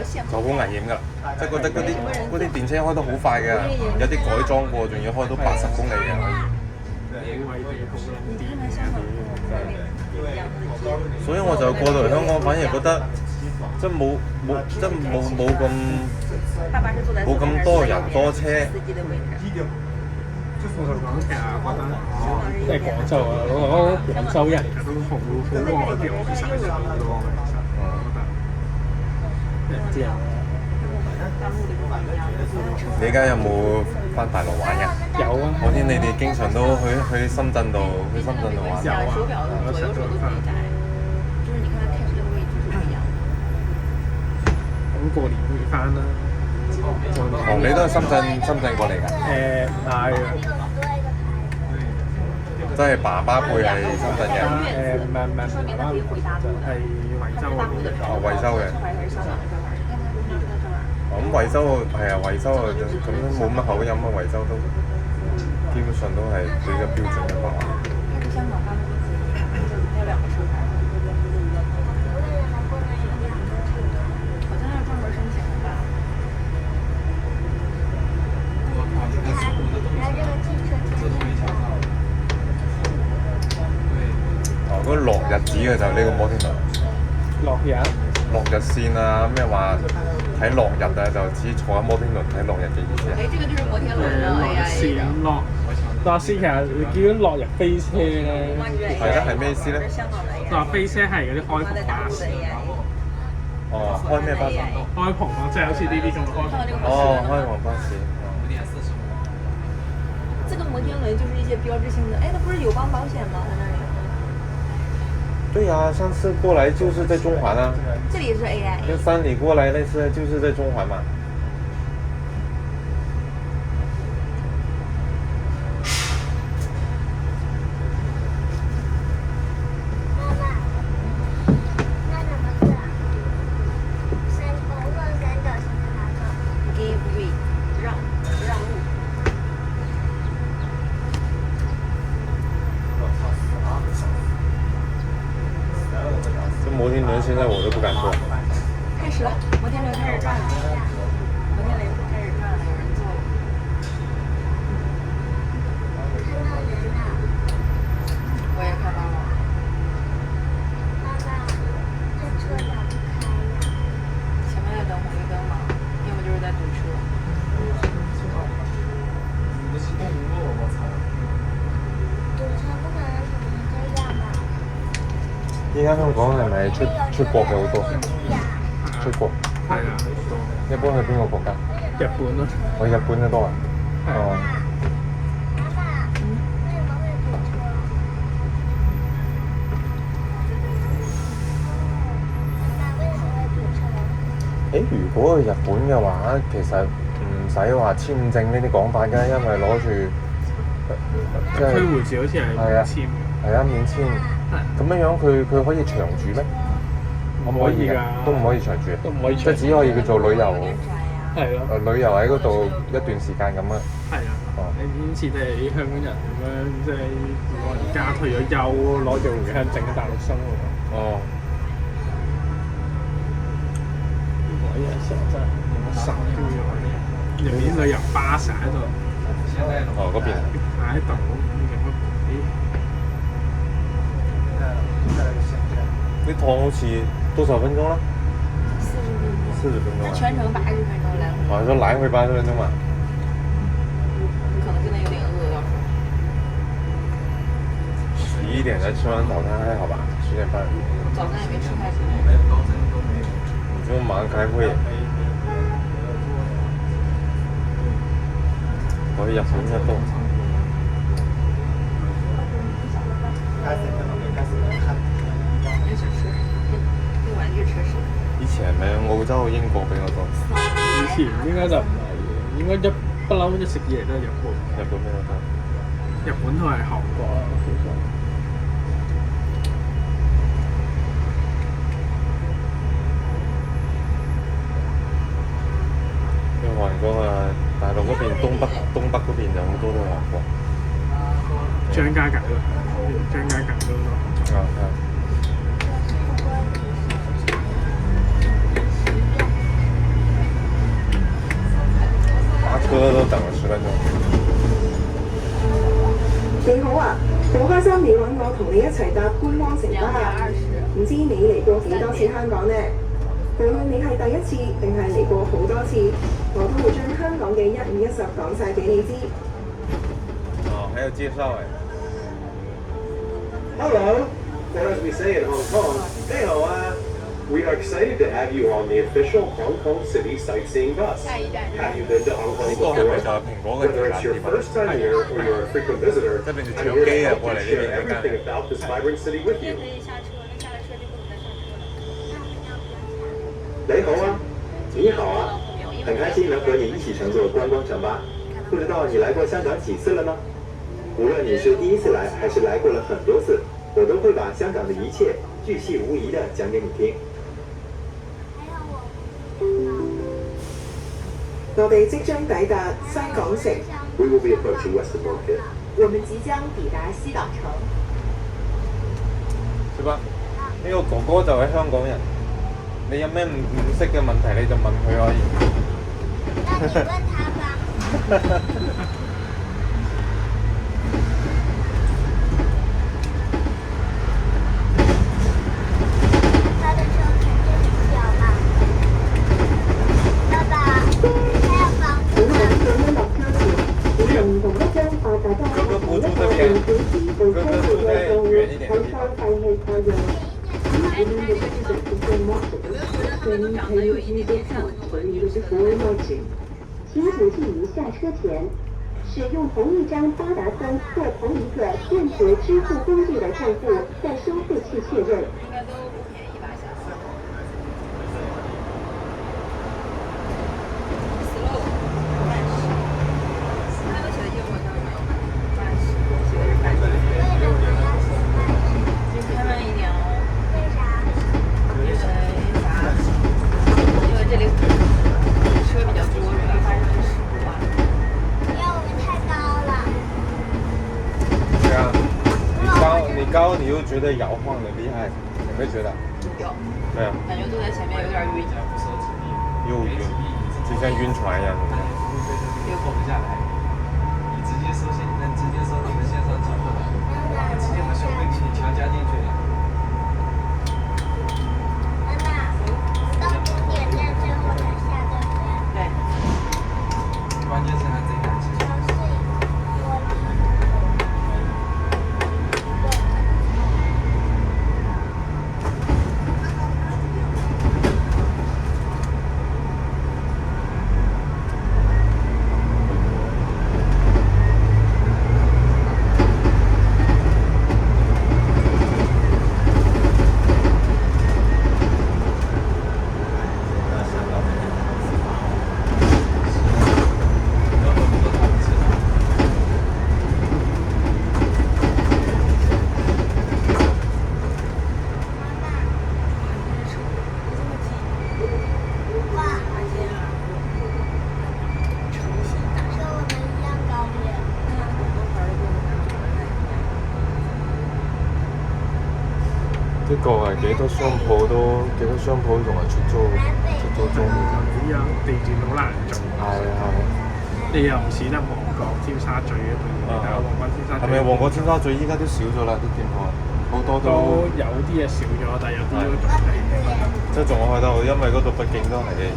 就好危險㗎，即係覺得嗰啲電車開得好快嘅，有啲改裝過，仲要開到80公里嘅。所以我就過到嚟香港，反而覺得即係冇咁多人多車。我同講其實覺得即係廣州啊，我覺得廣州人其實都好愛啲外省人好多嘅，其實我覺得唔知啊。你而家有冇翻大陸玩呀？有啊！我見你哋經常都去深圳度玩。有啊！我成日都翻。咁過年會翻啦。哦，你都係深圳過嚟㗎？唔係啊。即係爸爸輩係深圳人。唔係，爸爸係惠州嗰邊。哦，惠州嘅。咁惠州係啊，惠州啊咁都冇乜口音啊，惠州都基本上都係比較標準嘅白話。哦，嗰落日子嘅就係呢個摩天輪。落日線啊，咩話睇落日啊，就只坐喺摩天輪睇落日嘅意思啊。誒，這個就是摩天輪啦。落線其實你見到落日飛車咧，係啦，係咩意思咧？落飛車係嗰啲開篷巴士。哦，開咩巴士？開篷咯，即係好似呢啲咁嘅開篷。哦，開篷巴士。這個摩天輪就是一些標誌性的，哎，它不是友邦保險嗎？在那裡。對呀，上次過來就是在中環啊。這裡是 AIA。跟山里過來那次就是在中環嘛。媽媽，那怎麼字啊？我問三角形的哪個 ？Give way，讓路。這摩天輪現在我都不敢坐。開始了，摩天輪開始轉了。摩天輪開始轉了，有人坐了。看到人了。我也看到了。媽媽，這車咋不開呀？前面在等紅綠燈嘛，要麼就是在堵車。堵車不可能堵成這樣吧？依家香港係咪出國嘅好多？出國。係啊，一般去邊個國家？日本咯。去日本嘅多啊？哦。爸爸，為什麼會堵車？爸爸，為什麼會堵車？如果去日本嘅話，其實唔使話簽證呢啲講法㗎，因為攞住即係區護照好似係免簽。係啊，免簽。咁樣樣佢可以長住咩？唔可以㗎，都唔可以長住，都唔可以長住，即係只可以叫做旅遊。係咯。旅遊喺嗰度一段時間咁啊。係啊。你以前係香港人咁樣，即係老人家退咗休攞住回鄉證喺大陸生活。哦。呢個嘢實真係冇乜實嘅，入面旅遊巴士喺度。哦，嗰邊。喺度呢趟好似多少分鐘啦？40分鐘。全程80分鐘來回。哦，說來回80分鐘嘛。你可能真的有點餓，要是。11點才吃完早餐還好吧？10點半。早餐也沒吃太多。你就馬上開會。我去日本一多。以前咪澳洲、英國比較多。以前應該就唔係，應該不嬲一食嘢都係日本。日本比較多。日本同埋韓國啊，其實。因為韓國啊，大陸嗰邊東北嗰邊就好多都係韓國。張家界咯，張家界都多。啊係。好開心你揾我同你一齊搭觀光城巴，唔知你嚟過幾多次香港呢？無論你係第一次定係嚟過好多次，我都會將香港嘅150講晒俾你知。哦，還有介紹哎。Hello, or as we say in Hong Kong, hey ho, we are excited to have you on the official Hong Kong City sightseeing bus. Have you been to Hong Kong 呢個係咪就 before? 係蘋果嘅 Whether 旗 it's 艦 your 店啊？ first time here or you're a frequent visitor, 即係平時 I'm 搶 here 機 to 啊 help 過嚟 you 呢 share 邊呢 everything 間。 about this vibrant city with you. 你好啊，你好啊，很开心能和你一起乘坐观光城巴。不知道你来过香港几次了呢？无论你是第一次来还是来过了很多次，我都会把香港的一切巨细无遗的讲给你听。我哋即將抵達西港城， We will be approaching Western Market. 我們即將抵達西港城。是吧？呢個哥哥就係香港人，你有咩唔識嘅問題你就問佢可以。那你問他吧。他的車肯定很小吧？爸爸，他要房子嗎？落車前，會用同一張八達通同一個電子紙做車票嘅數戶喺收費器蓋用。请谨记于下车前使用同一张八达通或同一个电子支付工具的账户，在收费器确认。應該都不便宜吧？下次。slow，他们寫的英文上沒有半時，寫的是半時。為什麼要寫半紙？開慢一點哦。為啥？因為啥？因為這裡車比較多，容易發生事故嘛。因為我們太高了。對啊，你高你又覺得搖晃的厲害，有沒有覺得？有。對啊。感覺坐在前面有點暈。又暈，就像暈船一樣。又放不下來，你直接收現，那直接收你的線上支付了，直接把消費請強加進去了。媽媽，到終點站之後才下，對不對？對。關鍵是它這個機。小碎玻璃。哇，跟我們一樣高耶！呢個係幾多商鋪仲係出租中。依家地段好難做，係。你又唔似得旺角、尖沙咀嗰邊，但係旺角、尖沙咀係咪旺角、尖沙咀依家都少咗啦啲店鋪，好多都都有啲嘢少咗，但係有啲都仲係即係仲開得好，因為嗰度畢竟都係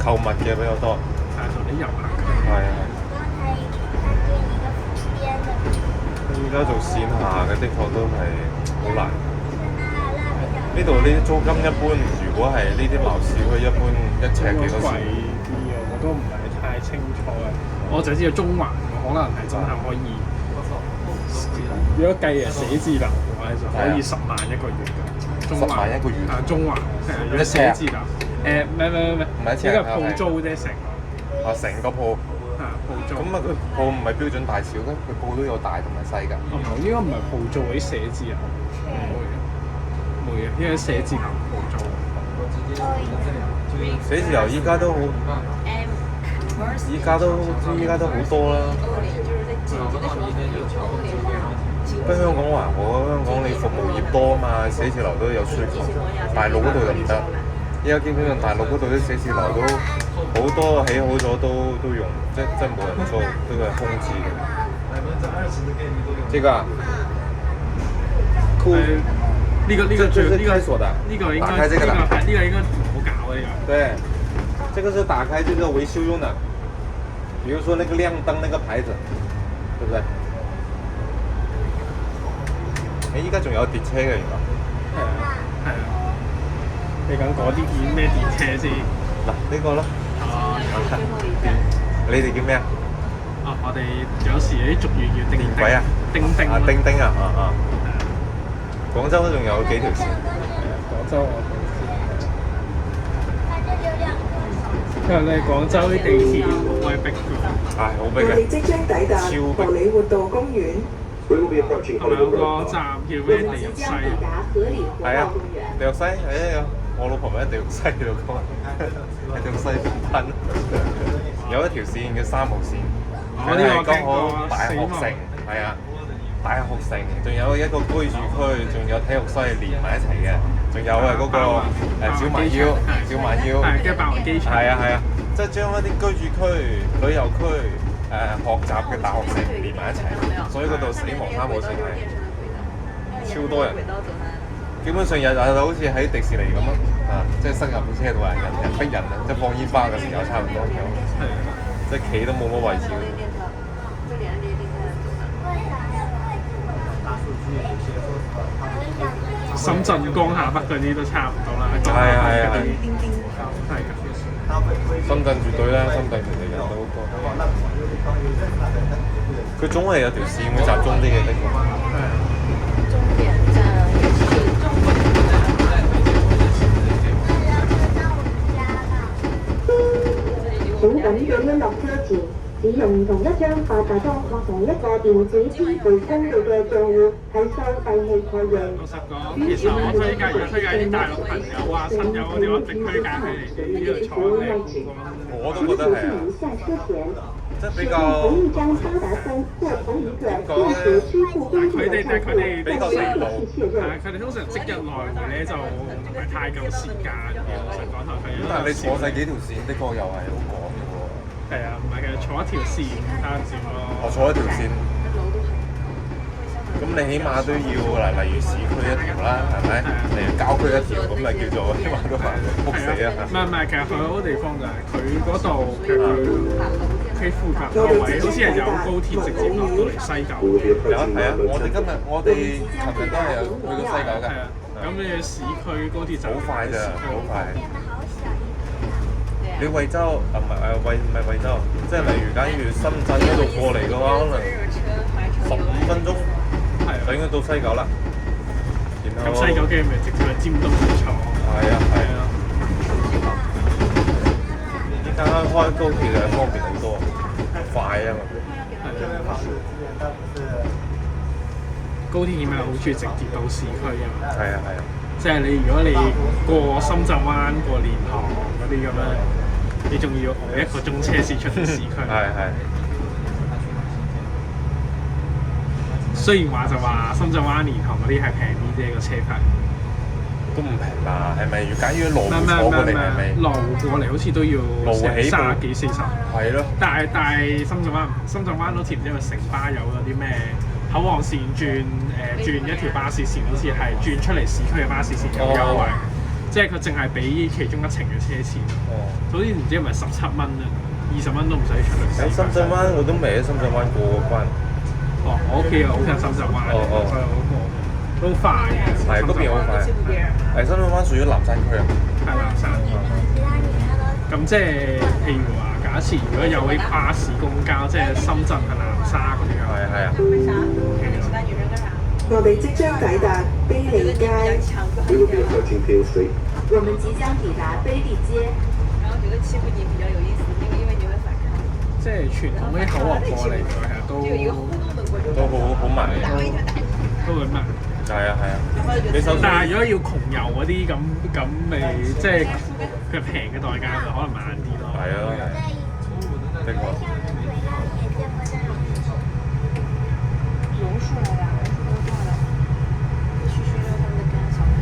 購物嘅比較多。係同啲遊客。係啊。剛才看見一個湖邊的。依家做線下嘅，的確都係好難。呢呢度呢啲租金一般，如果係呢啲鬧市區，一般一尺幾多貴錢？啲啊，我都唔係太清楚啊。我就知道中環可能係真係可以，如果計寫字樓嘅話，就可以10萬一個月㗎。中環10萬一個月啊，中環如果寫字樓唔係唔係一尺呢個鋪租啫成個。啊，成個鋪。鋪租。咁啊，佢鋪唔係標準大小嘅，佢鋪都有大同埋細㗎。唔係，應該唔係鋪租嗰啲寫字樓。冇嘅，應該寫字樓鋪租。寫字樓依家都好，依家都好多啦。不過香港還好，香港你服務業多啊嘛，寫字樓都有需求。大陸嗰度就唔得，依家基本上大陸嗰度啲寫字樓都好多起好咗都用，即係冇人租，都係空置嘅。20%的概率都用。這個啊，酷，呢個這是呢個開鎖的，呢個應該打開這個的，呢個應該唔好搞呢個。對，這個是打開這個維修用的，比如說那個亮燈那個牌子，對不對？誒，依家仲有電車嘅原來。係啊係啊，你講嗰啲叫咩電車先？嗱，呢個咯。哦，你哋叫咩啊？啊，我哋有時有啲俗語叫叮電軌啊，叮叮啊叮叮啊，廣州仲有幾條線？廣州我冇知。因為你廣州啲地鐵好鬼逼㗎。係好逼我哋嘅，即將抵達荷里活道公園。 We will be approaching 同埋有 Hollywood 個 Road. 站叫咩地獄西啊？係啊，地獄西係我老婆咪喺地獄西度講，喺地獄西噴。有一條線叫3號線，佢係剛好大學城，係啊，大學城，仲有一個居住區，仲有體育西連埋一齊嘅，仲有嗰個小蠻腰，係跟住霸王機場。係啊，即係將一啲居住區、旅遊區、學習嘅大學城連埋一齊，所以嗰度死亡3號線係超多人，基本上日日好似喺迪士尼咁啊，即係塞入部車度人逼人啊，即係放煙花嘅時候差唔多咁，即係企都冇乜位置。深圳江夏北嗰啲都差唔多啦。係。係㗎。深圳絕對啦，深圳其實人都好多。佢總係有條線會集中啲嘅的確。終點站也是終請緊記一落車前，使用同一張八達通或同一個電子支付工具嘅帳戶喺收費器確認。老實講，其實我推介啲大陸朋友啊、親友嗰啲，我一定推介佢哋呢度坐靚好多。我都覺得係啊，下車前，即係比使用較同一張八達通或同一個電子支付工具嘅帳戶比較細路。係啊，佢哋通常即日來回咧就唔係太夠時間嘅。老實講頭係。但係你坐晒幾條線，的確又係好趕嘅喎。係啊，唔係嘅，坐一條線睇下點咯。我坐一條線，咁你起碼都要例如市區一條啦，係咪？例如郊區一條，咁咪叫做起碼都係撲死啊！唔係，其實佢好多地方就係佢嗰度嘅佢附近個位，好似係有高鐵直接落到嚟西九。有啊，係啊，我哋琴日都係有去到西九嘅。係啊，咁你市區高鐵站好快咋，好快。你惠州唔係惠州，即係例如假如深圳嗰度過嚟嘅話，可能15分鐘，就應該到西九啦。然後咁西九嘅咪直接去尖東去坐。係啊。依家開高鐵係方便好多，快啊嘛。高鐵起碼好處直接到市區啊嘛。係啊。即係你如果你過深圳灣、過蓮塘嗰啲咁樣，你仲要1個鐘車先出到市區。係。雖然話就話深圳灣、蓮塘嗰啲係平啲啫個車費，都唔平吧？係咪？假如羅湖坐過嚟係咪？羅湖過嚟好似都要30幾40。係咯。但係深圳灣好似唔知係咪城巴有嗰啲咩口岸線轉一條巴士線，好似係轉出嚟市區嘅巴士線有優惠，即係佢淨係俾其中一程嘅車錢。好似唔知係咪17蚊啊，20蚊都唔使出嚟。喺深圳灣我都未喺深圳灣過關。哦，我屋企好近深圳灣，都好快嘅。係嗰邊好快。係深圳灣屬於南山區啊。係南山。咁即係譬如話，假設如果有啲巴士公交，即係深圳去南沙嗰啲啊。係啊。我哋即將抵達卑利街。We will be approaching Peel Street. 我們即將抵達卑利街。然後覺得欺負你比較有意思，因為你會反抗。即係傳統啲口岸過嚟，其實都好慢嘅。都會慢。係啊。但係如果要窮遊嗰啲咁咪即係佢平嘅代價就可能慢啲咯。係啊。的確。榕樹來了，榕樹都到了。去學學他們的幹小朋友。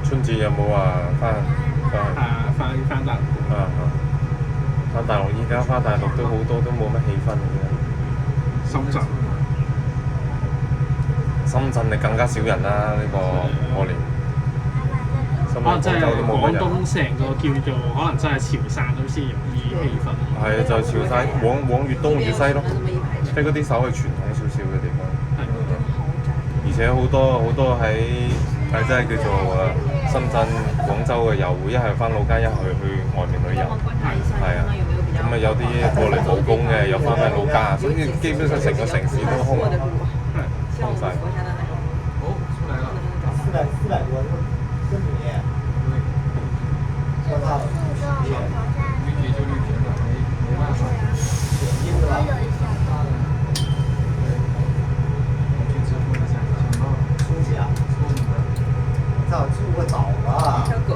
春節有冇話翻？翻得。翻大陸依家翻大陸都好多都冇乜氣氛嘅。深圳，深圳你更加少人啦，呢、個過年。深圳、可能真係廣州都冇乜人。廣東成個叫做可能真係潮汕都先容易氣氛。係啊，就係潮汕往粵東粵西咯，即係嗰啲稍微傳統少少嘅地方。而且好多喺即係叫做深圳、廣州嘅又會一係翻老家，一係去外面旅遊。係啊，咁啊有啲過嚟補工嘅，又翻返老家，所以基本上成個城市都空晒。哦，出来了。 400多，真便宜。我操！绿皮就绿皮了，没办法。去支付一下，想到了。初几啊？操，住个早吧。小狗，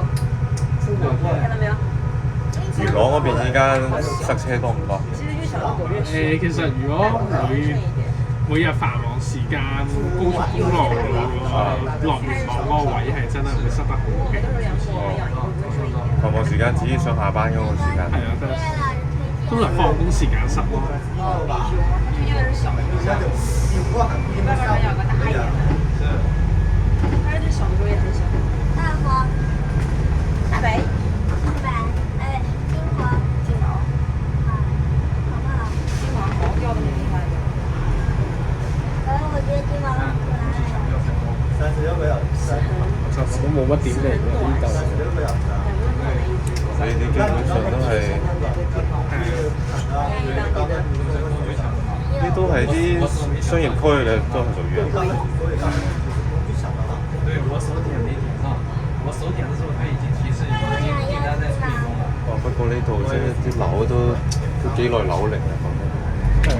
看到没有？元朗嗰邊依家塞車多唔多？其實越小的狗越誒，其實如果每日繁忙時間高速公路落元朗嗰個位係真係會塞得好勁。繁忙時間指上下班嗰個時間。係啊，都係通常放工時間塞咯。推薦的是小的，沒辦法想要個大一點的，但是這小的時候也很小。大佛，大白，金佛，金毛，好不好？金毛好掉的那一塊。反正我覺得金毛很可愛。36個小時。都冇乜點嚟喎呢度。 36個小時。你哋基本上都係，呢都係啲商業區嘅，都係屬於。对，我手點沒點上，我手點的時候它已經提示已經訂單在處理中了。哦，不過呢度即係啲樓都幾耐樓齡啊，講真。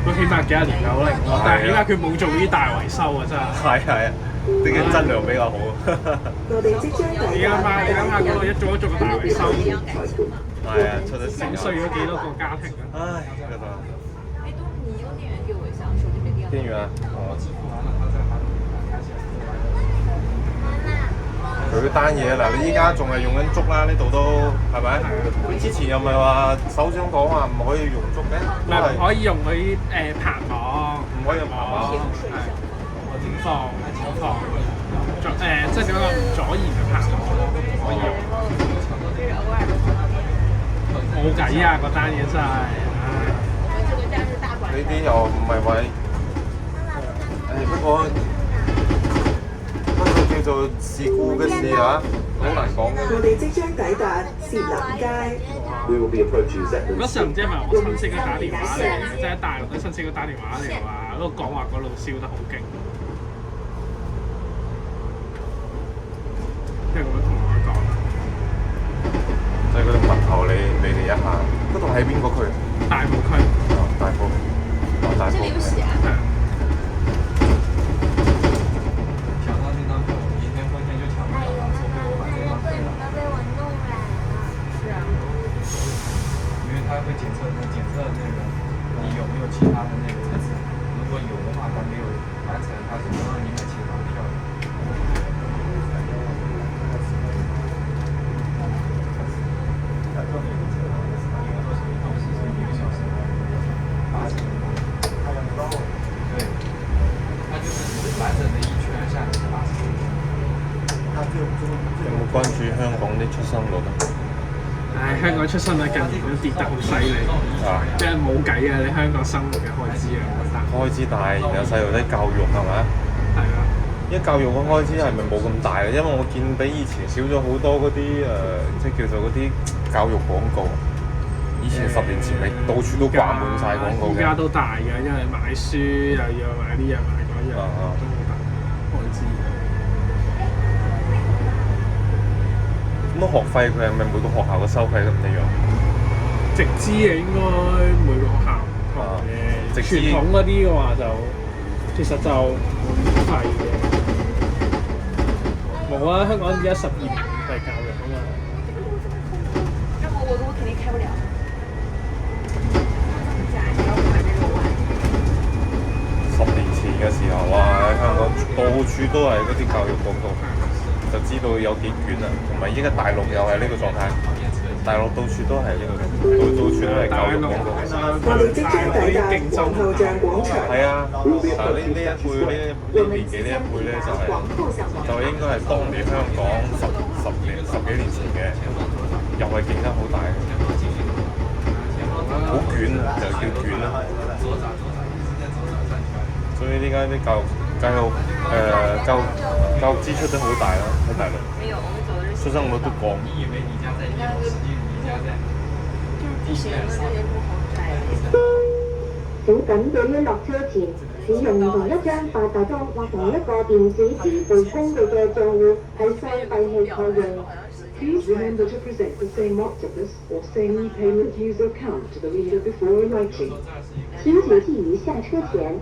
佢起碼幾廿年樓齡喎，但係起碼佢冇做呢啲大維修啊，真係。係啊，啲嘅質量比較好。我哋即將抵達你諗下嗰度一做一做個大維修，係啊，出咗整碎咗幾多個家庭啊！唉，嗰度。哎，都你用電源給我一下，手機沒電了。邊緣啊？哦。支付完了，它再把你開起來。佢單嘢嗱，你依家仲係用緊竹啦，呢度都係咪？佢之前又咪話首長講話唔可以用竹嘅，唔係唔可以用嗰啲棚網，唔可以用爬網。點放？即係點講阻燃嘅棚網唔可以用。冇計啊！嗰單嘢真係，呢啲又唔係話，不過叫做事故嘅事啊，好難講嘅。我哋即將抵達薛南街。 We will be approaching 嗰時候唔知係咪我親戚都打電話嚟，即係喺大陸啲親戚都打電話嚟話，嗰度講話嗰度燒得好勁，即係咁樣同我講。即係嗰啲物頭，你哋一下，嗰度喺邊個區？大埔區。哦，大埔。哦，大埔。搶到那張票，明天后天就搶不到了，除非我把這張退了。都被我弄染了。是啊。因為它會檢測那個你有沒有其他的那個測試，如果有的話，它沒有完成，它是不讓你買其他票的。对，它就是完整的一圈下來是80。有冇關注香港啲出生率啊？唉，香港出生率近年都跌得好犀利，即係冇計啊！你香港生活嘅開支啊，開支大，然後細路仔教育係咪？係啊。依家教育嘅開支係咪冇咁大啊？因為我見比以前少咗好多嗰啲即係叫做嗰啲教育廣告。以前10年前咪到處都掛滿晒廣告嘅。而家都大嘅，因為買書又要買呢樣買嗰樣，都好大開支。咁學費佢係咪每個學校嘅收費都唔一樣？直資嘅應該每個學校唔同嘅，直資傳統嗰啲嘅話就其實就免費嘅。冇啊，香港而家12年免費教育啊嘛。然後我肯定開不了。10年前嘅時候，哇！喺香港到處都係嗰啲教育廣告，就知道有幾卷啊。同埋依家大陸又係呢個狀態。大陸到處都係呢個，到處都係教育廣告。我哋即將抵達皇后像廣場。係啊，嗱呢一輩呢年紀呢一輩咧就應該係當年香港十幾年前嘅，又係競爭好大嘅，好捲啊，就叫捲啦。所以呢家啲教育支出都好大啦，喺大陸。出生率都降。請緊對於落車前使用同一張八達通或同一個電子支付工具嘅帳戶喺收費器確認。Please remember to present the same octopus or same repayment user account to the reader before alighting. 请谨记于下車前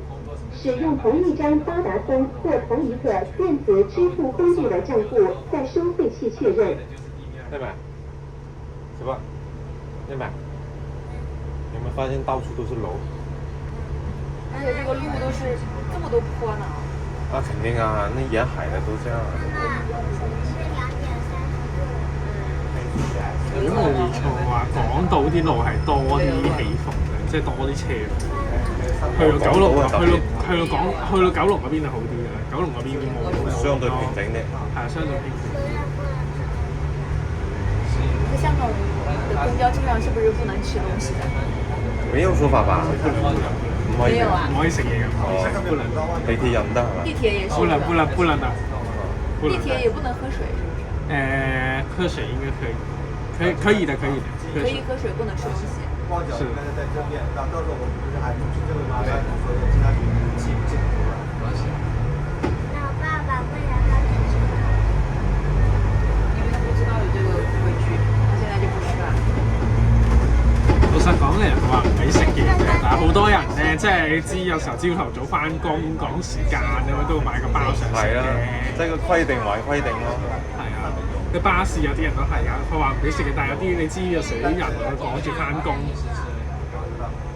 使用同一張八達通或同一個電子支付工具的帳戶在收費器確認。妹妹，什麼？妹妹，有沒有發現到處都是樓？而且這個路都是這麼多坡呢。啊，肯定啊，那沿海的都這樣。如果冇錯嘅話，港島啲路係多啲起伏嘅，即係多啲車路。去到九龍啊，去到九龍嗰邊就好啲嘅，九龍嗰邊冇相對平整啲。係啊，相對平整。香港的公交車上是不是不能吃東西的？沒有說法吧？唔可以。沒有啊。唔可以食嘢嘅，不能。地鐵又唔得係嘛？地鐵也是。不能的。地鐵也不能喝水，是不是？喝水應該可以。可以的。可以喝水，不能吃東西。是。那爸爸不想到底吃吗？因為他不知道有這個規矩，他現在就不吃了。老實講咧，人話唔俾食嘢嘅，但係好多人咧，即係你知有時候朝頭早翻工趕時間咁樣都會買個包上食嘅。即係個規定還規定咯。係啊，啲巴士有啲人都係啊，佢話唔俾食嘅，但係有啲你知有時啲人佢趕住翻工，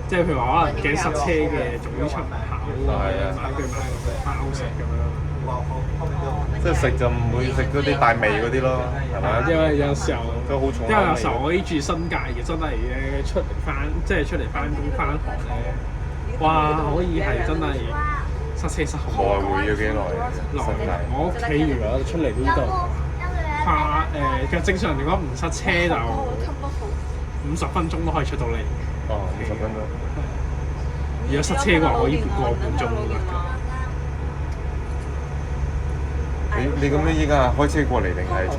即係譬如話可能驚塞車嘅，仲要出門口，買個包食咁樣。即係食就唔會食嗰啲大味嗰啲咯，係咪？因為有時候都好重。因為有時候我依住新界嘅，真係咧出嚟翻，即係出嚟翻工翻學咧，哇！可以係真係塞車塞好來回要幾耐？我屋企如果出嚟呢度，其實正常嚟講唔塞車就50分鐘都可以出到嚟。哦，50分鐘。如果塞車嘅話，可以個半鐘都得㗎。你咁樣依家開車過嚟定係坐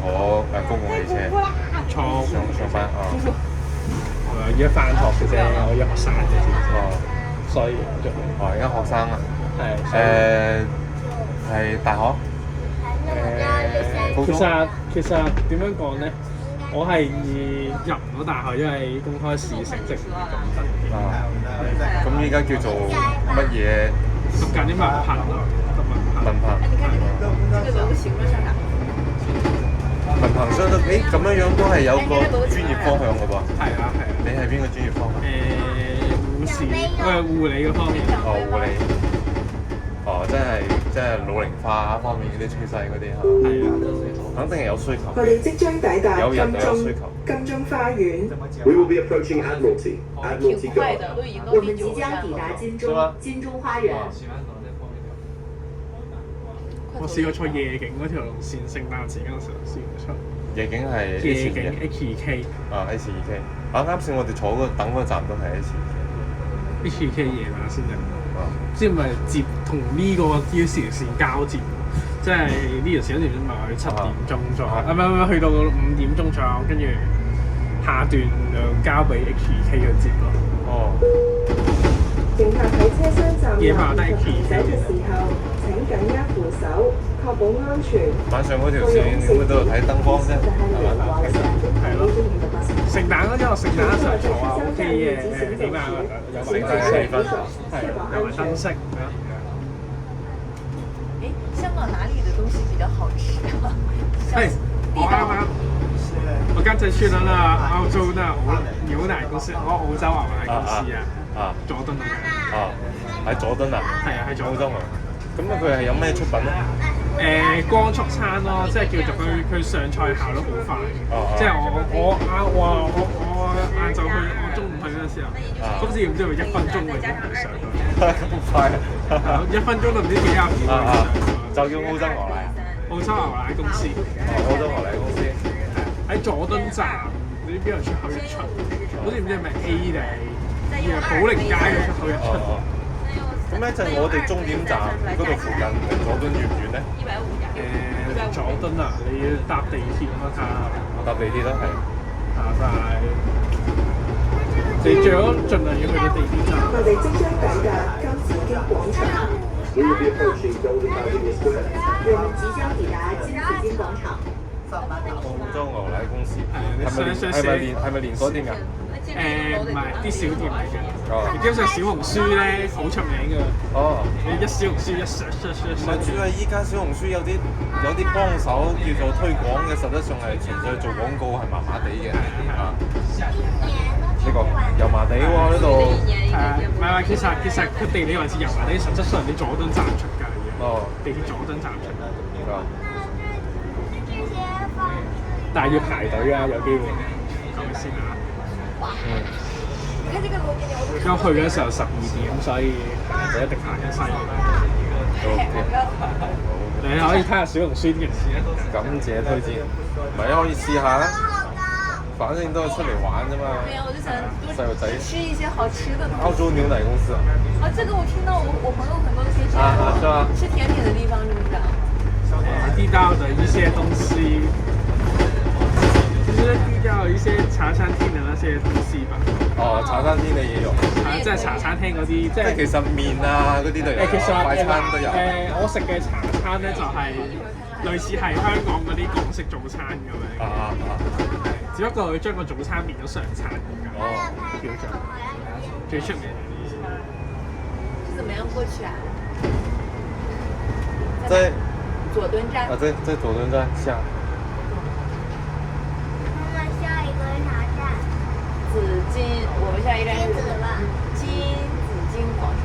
公共汽車？上班啊。依家翻學嘅啫，我依家學生嘅啫。哦。所以而家學生啊。係大學。其實點樣講咧？我係入唔到大學，因為公開試成績唔係咁得。咁依家叫做乜嘢？讀緊啲文憑咯，讀文憑。這個都行了，香港。文憑相對，咁樣都係有個專業方向嘅噃。係啊。你係邊個專業方向？護士，護理嗰方面。哦，護理。哦，即係老齡化方面嗰啲趨勢嗰啲嚇。係啊，肯定係有需求。我哋即將抵達有人有需求。金鐘花園。We will be approaching Admiralty. Admiralty 挺快的，都已經我們即將抵達金鐘花園。我試過坐夜景嗰條路線，聖誕節嗰陣時試過出。夜景係夜景 H2K。H2K。啱先我哋坐嗰等嗰站都係 H2K。H2K 夜晚先入。即係咪接同呢個條時線交接？即係呢條線一段咪去7點鐘左右，唔去到5點鐘左右，跟住下段就交俾 H2K 去接咯。哦。乘客喺車廂站夜晚都係行走嘅時候，請緊握扶手，確保安全。晚上嗰條線咁都睇燈光啫，係咯。聖誕嗰陣，聖誕嗰時候坐啊 OK 嘅，起碼有埋燈飾，係有埋燈飾。香港哪裡的東西比較好吃啊？我剛才去了那澳洲那牛奶公司，澳洲牛奶公司啊，佐敦啊。喺佐敦啊？係啊，喺佐敦啊。咁佢係有咩出品咧？光速餐咯，即係叫做佢上菜效率好快。即係我晏晝去，我中午去嗰陣時候，公司唔知係咪1分鐘我已經上到。咁快1分鐘都唔知幾廿秒上。就叫澳洲牛奶。澳洲牛奶公司。澳洲牛奶公司喺佐敦站，你知邊度出口一出？好似唔知係咪 A 定係寶靈街嘅出口一出？咁咧就係我哋終點站嗰度附近，離佐敦遠唔遠咧？佐敦啊，你要搭地鐵啊，搭地鐵都係。下晒。你最好盡量要去到地鐵站。我哋即將抵達金紫荊廣場。We will be approaching Golden Avenue Square. 我們即將抵達金紫荊廣場。澳洲牛奶公司係咪連鎖店㗎？唔係啲小店嚟嘅。基本上小紅書咧好出名㗎。你一小紅書一 search。唔係主要係依家小紅書有啲幫手叫做推廣嘅，實質上係純粹做廣告係麻麻地嘅。呢個油麻地喎呢度。唔係其實佢地理位置油麻地，實質上你佐敦站出㗎嘅。地鐵佐敦站出。但係要排隊啊，有機會。講先啊。因為去嘅時候12點，所以就一定行緊西。你可以睇下小紅書啲人先。感謝推薦，唔係可以試下啦。反正都係出嚟玩啫嘛。對呀，我就想細路仔吃一些好吃的。澳洲牛奶公司。這個我聽到我朋友很多都說是吧？吃甜品的地方，知不知道？地道的一些東西。就是地道一些茶餐廳的那些東西吧。茶餐廳嘅嘢用。即係茶餐廳嗰啲，即係其實麵啊嗰啲都有。其實快餐都有。我食嘅茶餐咧就係類似係香港嗰啲港式早餐咁樣。只不過佢將個早餐變咗上餐咁樣。叫做最出名嘅啲。怎麼樣過去啊？在佐敦站。在佐敦站下。紫金，我們下一站是金紫荊廣場。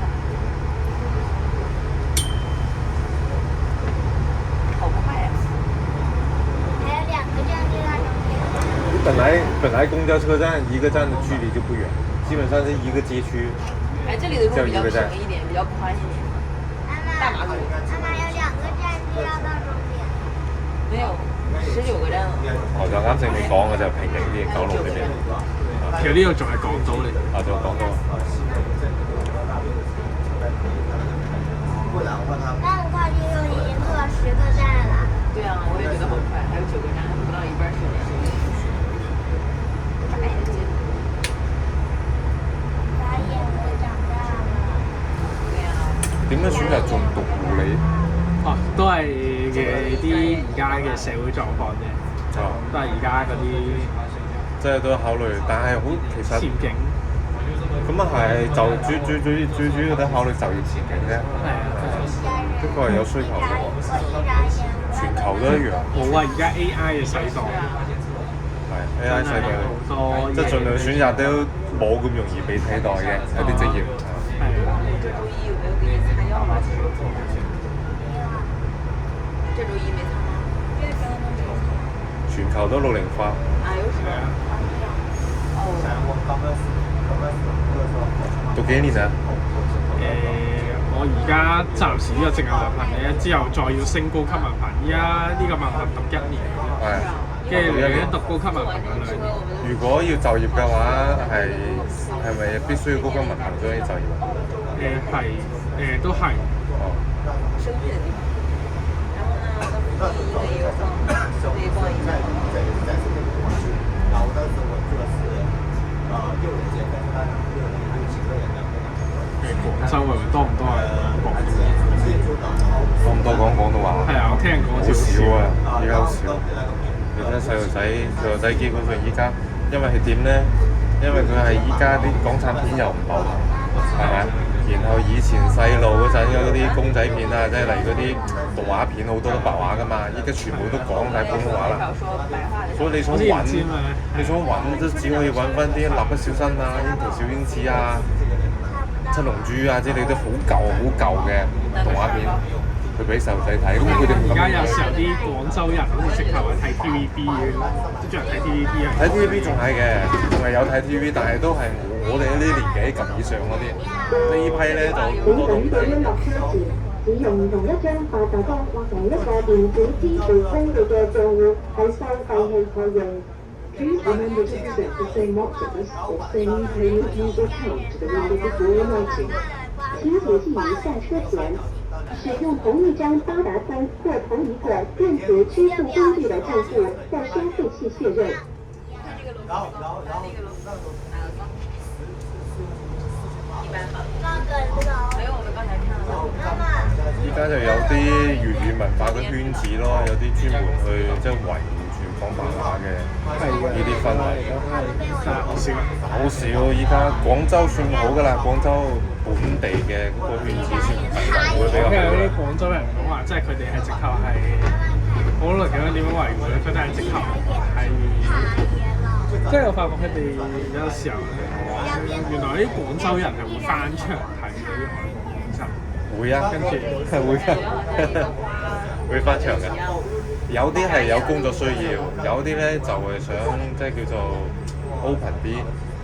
好快呀！還有2個站就到終點。本來公交車站一個站的距離就不遠，基本上是一個街區。這裡的路比較平一點，比較寬一點。大馬路。媽媽有2個站就要到終點。沒有，19個站。就啱正你講嘅就平靜啲，九龍呢邊。其實呢個仲係港島嚟。仲係港島。那很快就已經過10個站了。對啊，我也覺得好快，還有9個站，還不到一半時間。眨眼間。眨眼就長大了。對啊。點樣選擇做獨護理？都係嘅啲而家嘅社會狀況啫。都係而家嗰啲。即係都考慮，但係好其實前景。咁啊係，就最主要都考慮就業前景啫。係啊。不過係有需求嘅喎。全球都一樣。冇啊！而家 AI 嘅世代。係 AI 世代，即係盡量選擇都冇咁容易被替代嘅一啲職業。這週一有沒有給你擦藥嗎？這週一沒擦嗎？全球都老齡化。有什麼？讀幾年啊？我而家暫時呢個淨係文憑嘅，之後再要升高級文憑。而家呢個文憑讀1年，跟住你讀高級文憑2年。如果要就業嘅話，係咪必須要高級文憑先可以就業？都係。生意的地方。然後呢，第一個也有放，可以放一下。廣州會多唔多人講廣東話？多唔多講廣東話？係啊，我聽人講好少啊，而家好少。你睇細路仔基本上依家，因為係點咧？因為佢係依家啲港產片又唔流行，係咪？然後以前細路嗰陣嗰啲公仔片啊，即係例如嗰啲動畫片好多都白話噶嘛，依家全部都講晒普通話啦。所以你想揾都只可以揾翻啲蠟筆小新啊、櫻桃小丸子啊、七龍珠啊之類啲好舊嘅動畫片去去俾細路仔睇，咁佢哋唔而家敢有時候啲廣州人好似直頭係睇 TVB 嘅，都仲係睇 TVB 啊。睇 TVB 仲係嘅，仲係有睇 TV，但係都係我哋呢啲年紀及以上嗰啲，呢批咧就好本多都唔睇。港嘅音樂卡時，只用同一張八達通或者一個電子支付登記嘅帳戶喺收費器確認。Please remember to select the same options or same payment user account to the window before emerging. 请谨记于下车前使用同一張八達通或同一個電子支付工具的賬戶，在收費器確認。依家就有啲粵語文化嘅圈子咯，有啲專門去即係圍住講白話嘅呢啲氛圍。但係好少。好少，依家廣州算好㗎啦，廣州本地嘅嗰個圈子算會比較因為有好。啲廣州人講話，即係佢哋係直頭係，我覺得點樣維護咧？佢哋係直頭係，即係我發覺佢哋有時候原來啲廣州人係會翻牆睇嗰啲外國網站。會啊，跟住會㗎，會翻牆嘅。有啲係有工作需要，有啲咧就係想即係叫做 open 啲，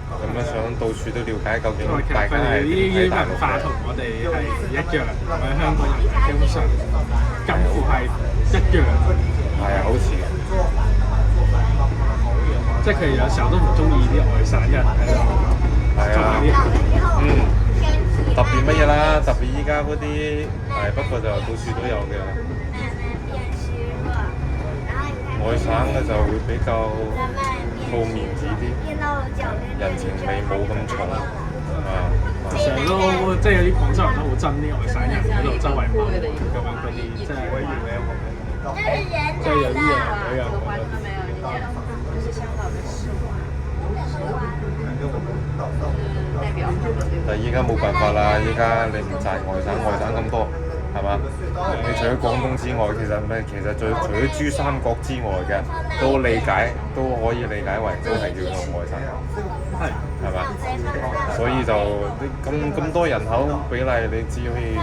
咁樣想到處都了解究竟其實大家係佢哋呢啲文點睇大陸嘅。化同我哋係一樣，我哋香港人基本上近乎係一樣。係啊，好似嘅。即係佢哋有時候都唔中意啲外省人喺度係做呢啲啊，行為。特別乜嘢啦？特別依家嗰啲係，不過就到處都有嘅。外省嘅就會比較好面子啲，人情味冇咁重啊。成日都即係有啲廣州人都好憎啲外省人喺度周圍問咁樣嗰啲，即係有啲嘢比較但係依家冇辦法啦，依家你唔賺外省咁多，係嘛？你除咗廣東之外，其實除咗珠三角之外嘅，都可以理解為都係叫做外省，係嘛？所以就咁多人口比例，你只可以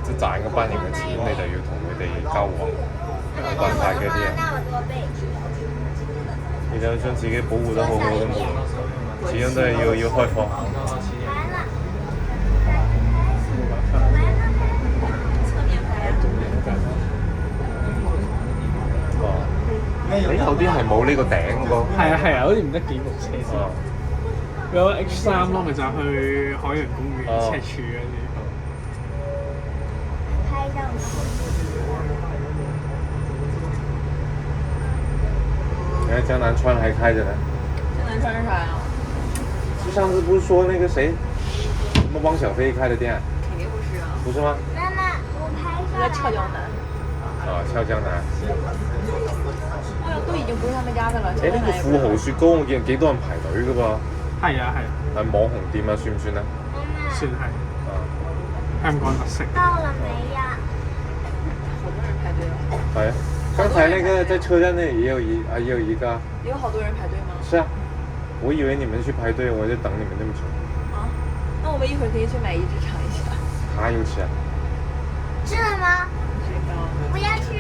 即係賺嗰班人嘅錢，你就要同佢哋交往，冇辦法嘅啲人。你就將自己保護得好好都冇，始終都係要開放。你有啲係冇呢個頂嗰個。係啊，好似唔得幾部車先。有 H3咯，咪就係去海洋公園赤柱嗰啲。江南川還開着呢。江南川是啥呀？就上次不是說那個誰，什麼汪小菲開的店？肯定不是啊。不是嗎？媽媽，我拍就在俏江南。啊，俏江南。哎呦，都已經不是他們家的了。誒，呢個富豪雪糕我見幾多人排隊㗎噃。係啊。係網紅店啊，算唔算啊？算係。啊。香港特色。到了沒呀？好多人排隊了。係啊。剛才那個在車站那裡也有一個。也有好多人排隊嗎？是啊，我以為你們去排隊，我就等你們那麼久。啊？那我們一會兒可以去買一支嘗一下。還有吃啊？吃了嗎？知道。不要吃。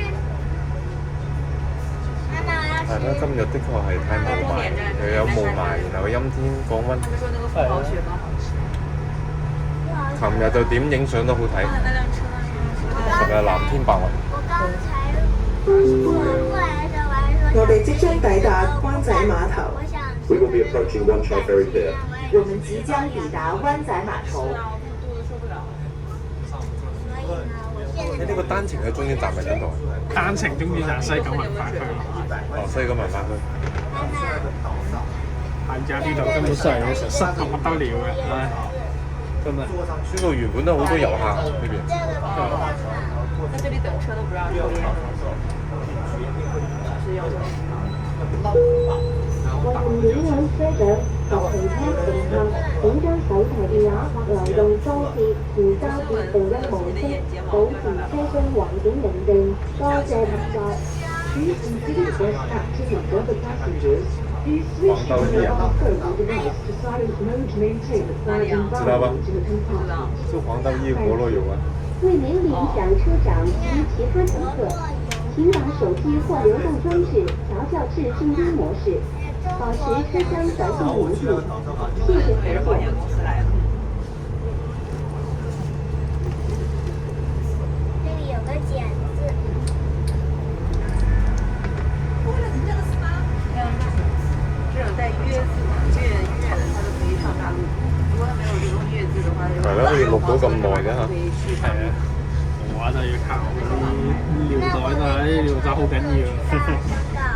媽媽，我要吃。係啦，今日的確係太霧霾，又有霧霾，然後陰天降溫。他們說那個鳳凰雪糕好吃。琴日就點影相都好睇。啊，那輛車呢？琴日藍天白雲。我剛才過來的時候，我還說。我哋即將抵達灣仔碼頭。We will be approaching One Chai Ferry Pier. 我們即將抵達灣仔碼頭。你呢個單程嘅終點站係邊度？單程終點站西九文化區。哦，西九文化區。而家呢度根本上有時塞到不得了嘅，唉，真係。呢度原本都好多遊客呢邊。在這裡等車都不讓抽煙，只是要求。為免影響車長及其他乘客，請將手提電話或流動裝置調校至靜音模式，保持車廂環境寧靜。多謝合作。Please consider the best practice of other passengers. Please switch to your mobile device to silent mode to maintain a quiet environment in the compartment. 是黃道益活絡有啊。为免影响车长及其他乘客，请把手机或流动装置调校至静音模式，保持车厢环境宁静。谢谢合作。这里有个剪子。这种带粤字的粤的，它都可以上大陆。如果它没有这种粤字的话，就係咯，你錄到咁耐嘅嚇。係啊，我就要靠啲尿袋啦，啲尿袋好緊要。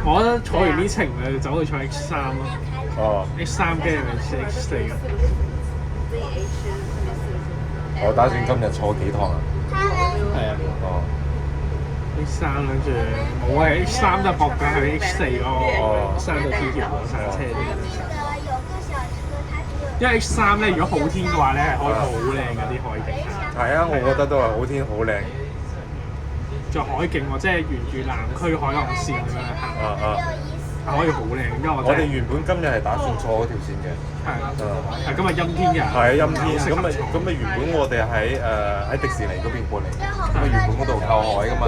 我覺得坐完呢程就走去坐 X3咯。哦， X3跟住咪試 X4嘅。我打算今日坐幾趟啊？係啊。哦。X3跟住冇啊 ，X3都係駁緊去X4嗰個山道天橋嗰上車啲。因為 X3咧，如果好天嘅話咧，係可以好靚嘅啲海景。係啊，我覺得都係好天好靚。仲有海景喎，即係沿住南區海岸線咁樣行，係可以好靚。因為我哋原本今日係打算坐嗰條線嘅。係今日陰天嘅。係陰天，咁原本我哋喺迪士尼嗰邊過嚟，咁原本嗰度靠海噶嘛，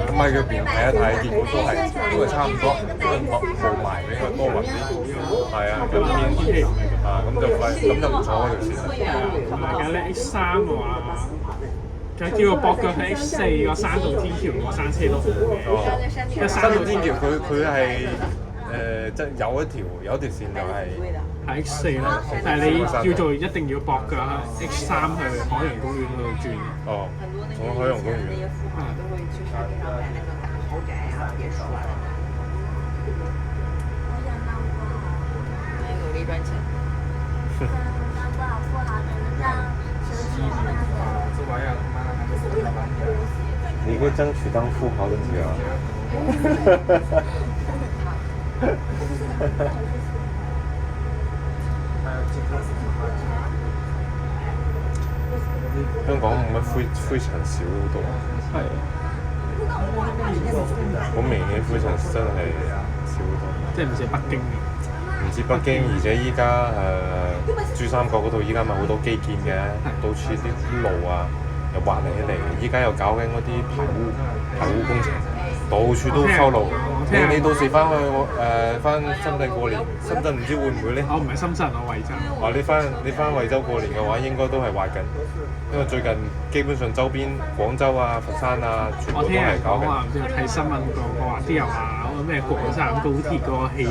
咁喺嗰邊睇一睇，結果都係差唔多，都係霧霾比較多雲啲，係啊，陰天啊，咁就唔坐嗰條線啦。同埋嘅咧 X3嘅話，仲叫個駁腳去 X4個山道天橋個山車都好嘅。山道天橋佢係即係有一條線就係X4啦，但係你叫做一定要駁腳 X3去海洋公園嗰度轉。哦，從海洋公園。努力賺錢。当不好富豪的人让收钱那个。你可以爭取當富豪的女兒。香港冇乜灰塵少好多。係。好明顯灰塵真係少好多。即係唔似北京嘅。唔似北京，而且依家珠三角嗰度依家咪好多基建嘅，到處啲路啊又挖嚟起嚟，依家又搞緊嗰啲排污工程，到處都修路。你到時翻深圳過年，深圳唔知會唔會咧？我唔係深圳，我惠州。哦，你翻惠州過年嘅話，應該都係挖緊，因為最近基本上周邊廣州啊、佛山啊，全部都係搞緊。我聽人講話，睇新聞講話啲人話咩廣湛高鐵嗰個起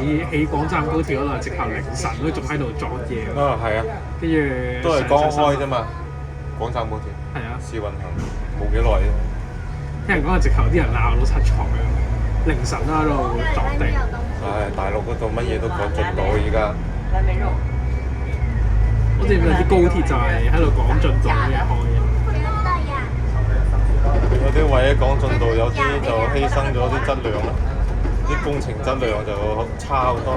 廣湛高鐵嗰度，直頭凌晨都仲喺度作嘢。啊，係啊。跟住都係剛開啫嘛，廣湛高鐵。係啊。試運行冇幾耐啫。聽人講係直頭啲人鬧到七彩啊！凌晨都喺度作地。唉，大陸嗰度乜嘢都講盡到而家。我知唔知啲高鐵就係喺度講進度嘅開嘅？有啲為咗講進度，有啲就犧牲咗啲質量啦，啲工程質量就差好多。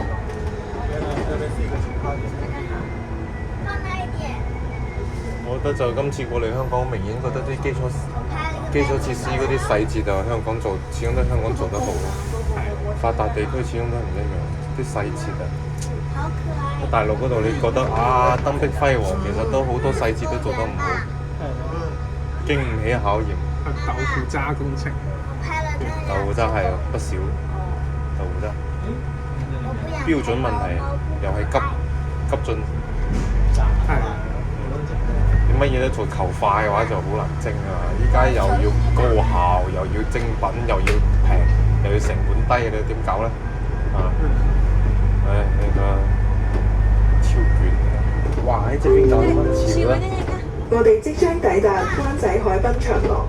我覺得就今次過嚟香港，明顯覺得啲基礎設施嗰啲細節就香港做，始終都香港做得好。發達地區始終都唔一樣，啲細節啊。喺大陸嗰度，你覺得啊燈碧輝煌，其實都好多細節都做得唔好，經唔起考驗。豆腐渣工程。豆腐渣係不少，豆腐渣。標準問題又係急進。係。你乜嘢都做求快嘅話就好難蒸啊！依家又要高效，又要精品，又要平，又要成本低，你點搞咧？啊！唉，呢個超卷！哇！喺這邊搞得咁潮啦！我哋即將抵達灣仔海濱長廊。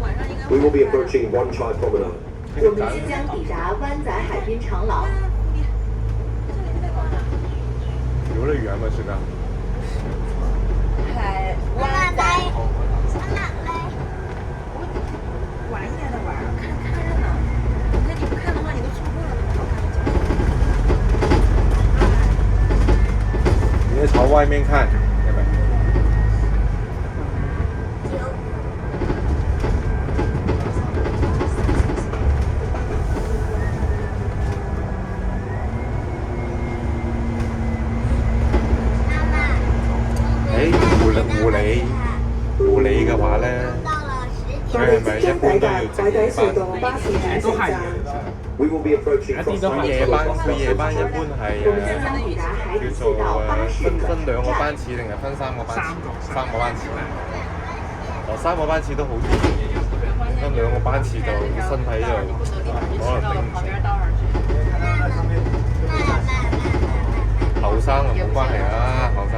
We will be approaching One Child Promenade. 我們即將抵達灣仔海濱長廊。遊樂園嘛，是的。灣仔。玩一下的玩，看熱鬧。那你不看的話，你都錯過了那麼好看的景。你朝外面看，對吧？護理嘅話咧，當你海底隧道巴士第一都係站。 We will be approaching 一啲都係夜班佢夜班一般係我們即將抵達海底叫做隧道巴士分兩個班站。次定係分三個班次？三個班次。哦，三個班次都好啲，分兩個班次就身體就可能頂唔順。後生就冇關係啦，後生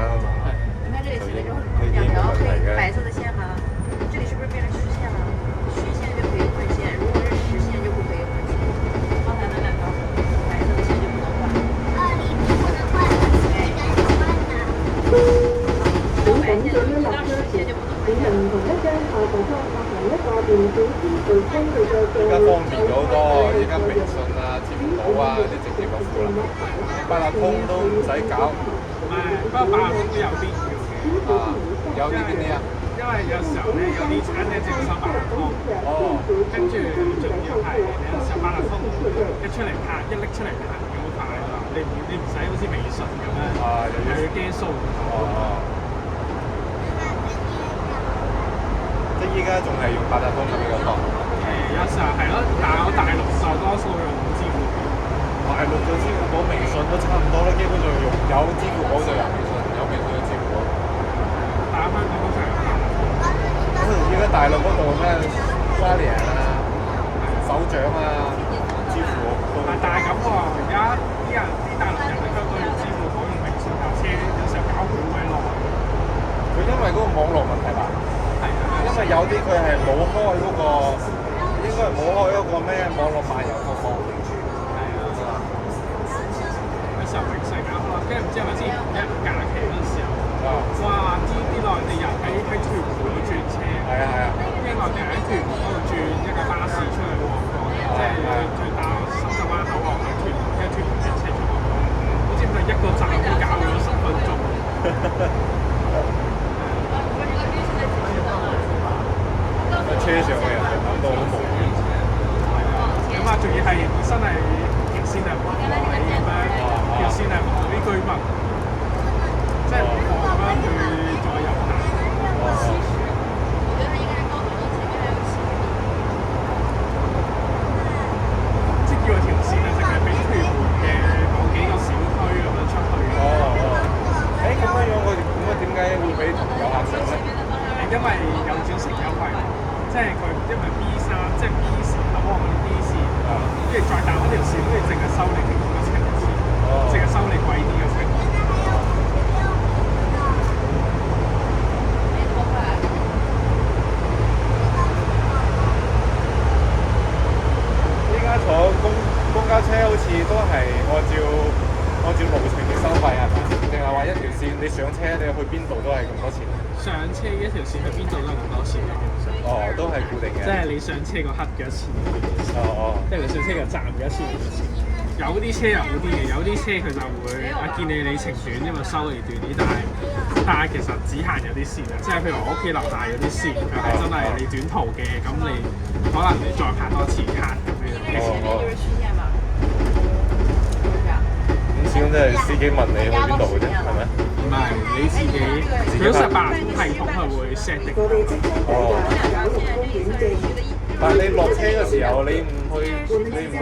你看这里是不是就呢啲冇两条問題嘅。白色的线吗？这里是不是变成虚线了？虚线就可以混线，如果是实线就不可以混线。刚才那两条白色的线就不能换。請緊記於落車時，請用同一張八達通或同一個電子支付工具嘅賬而家戶方便咗好多，而家微信啊、支付寶啊啲直接就付啦，八達通都唔使搞。不過八達通都有啲要嘅。啊，有啲邊啲啊？因為有時候咧有啲餐咧淨係收八達通，哦，跟住仲要係你有時候八達通一出嚟拍，一拎出嚟拍好快㗎，你唔使好似微信咁樣，啊又要又要驚掃唔到。哦，即係依家仲係用八達通嘅比較多。有時候係咯，但係我大陸就多數用支付寶。大陸嘅支付寶、微信都差唔多啦，基本上用有支付寶就有微信，有微信就支付寶。但係香港都仲有八達通。依家大陸嗰度咩刷臉啊、手掌啊、支付寶都但係咁喎，而家啲大陸人喺香港用支付寶用微信搭車，有時候搞好鬼耐。佢因為嗰個網絡問題吧，係啊，因為有啲佢係冇開嗰個，應該係冇開嗰個咩網絡漫遊服務。有時候永世搞啦，跟住唔知係咪之前一假期嗰陣時候，哇！啲內地人喺屯門度轉車，係啊係啊，因為內地人喺屯門嗰度轉一架巴士出去旺角，即係去到深圳灣口岸喺屯門，跟住屯門轉車出旺角，好似唔係一個站都搞咗10分鐘。車上嘅人就感到好無語。咁啊，仲要係真係極先係唔位咁樣，極先係唔俾居民，即係唔放咁樣去再遊行。即係叫條線啊，淨係俾屯門嘅某幾個小區咁樣出去。咁樣樣佢咁點解會俾遊客上咧？因為有轉乘優惠，即係佢因為 B3，即係 B 線口岸嗰啲 B 線，跟住再搭嗰條線，跟住淨係收你其中一程次，淨係收你貴啲嘅程。依家坐公交車好似都係按照路程嘅收費係咪？定係話一條線你上車你去邊度都係咁多錢？上車一條線去邊度都係咁多錢嘅，基本上。哦，都係固定嘅。即係你上車嗰刻幾多錢？即係你上車個站幾多錢？有啲車又好啲嘅，有啲車佢就會見你里程短，因為收你短啲，但係其實只限有啲線啊，即係譬如我屋企樓下有啲線，佢係真係你短途嘅，咁你可能你再拍多次卡咁樣。咁始終都係司機問你去邊度嘅啫，係咪？唔係你自己，佢都18通系統係會 set 定。我哋即將抵達九龍公園徑。但係你落車嘅時候，你唔去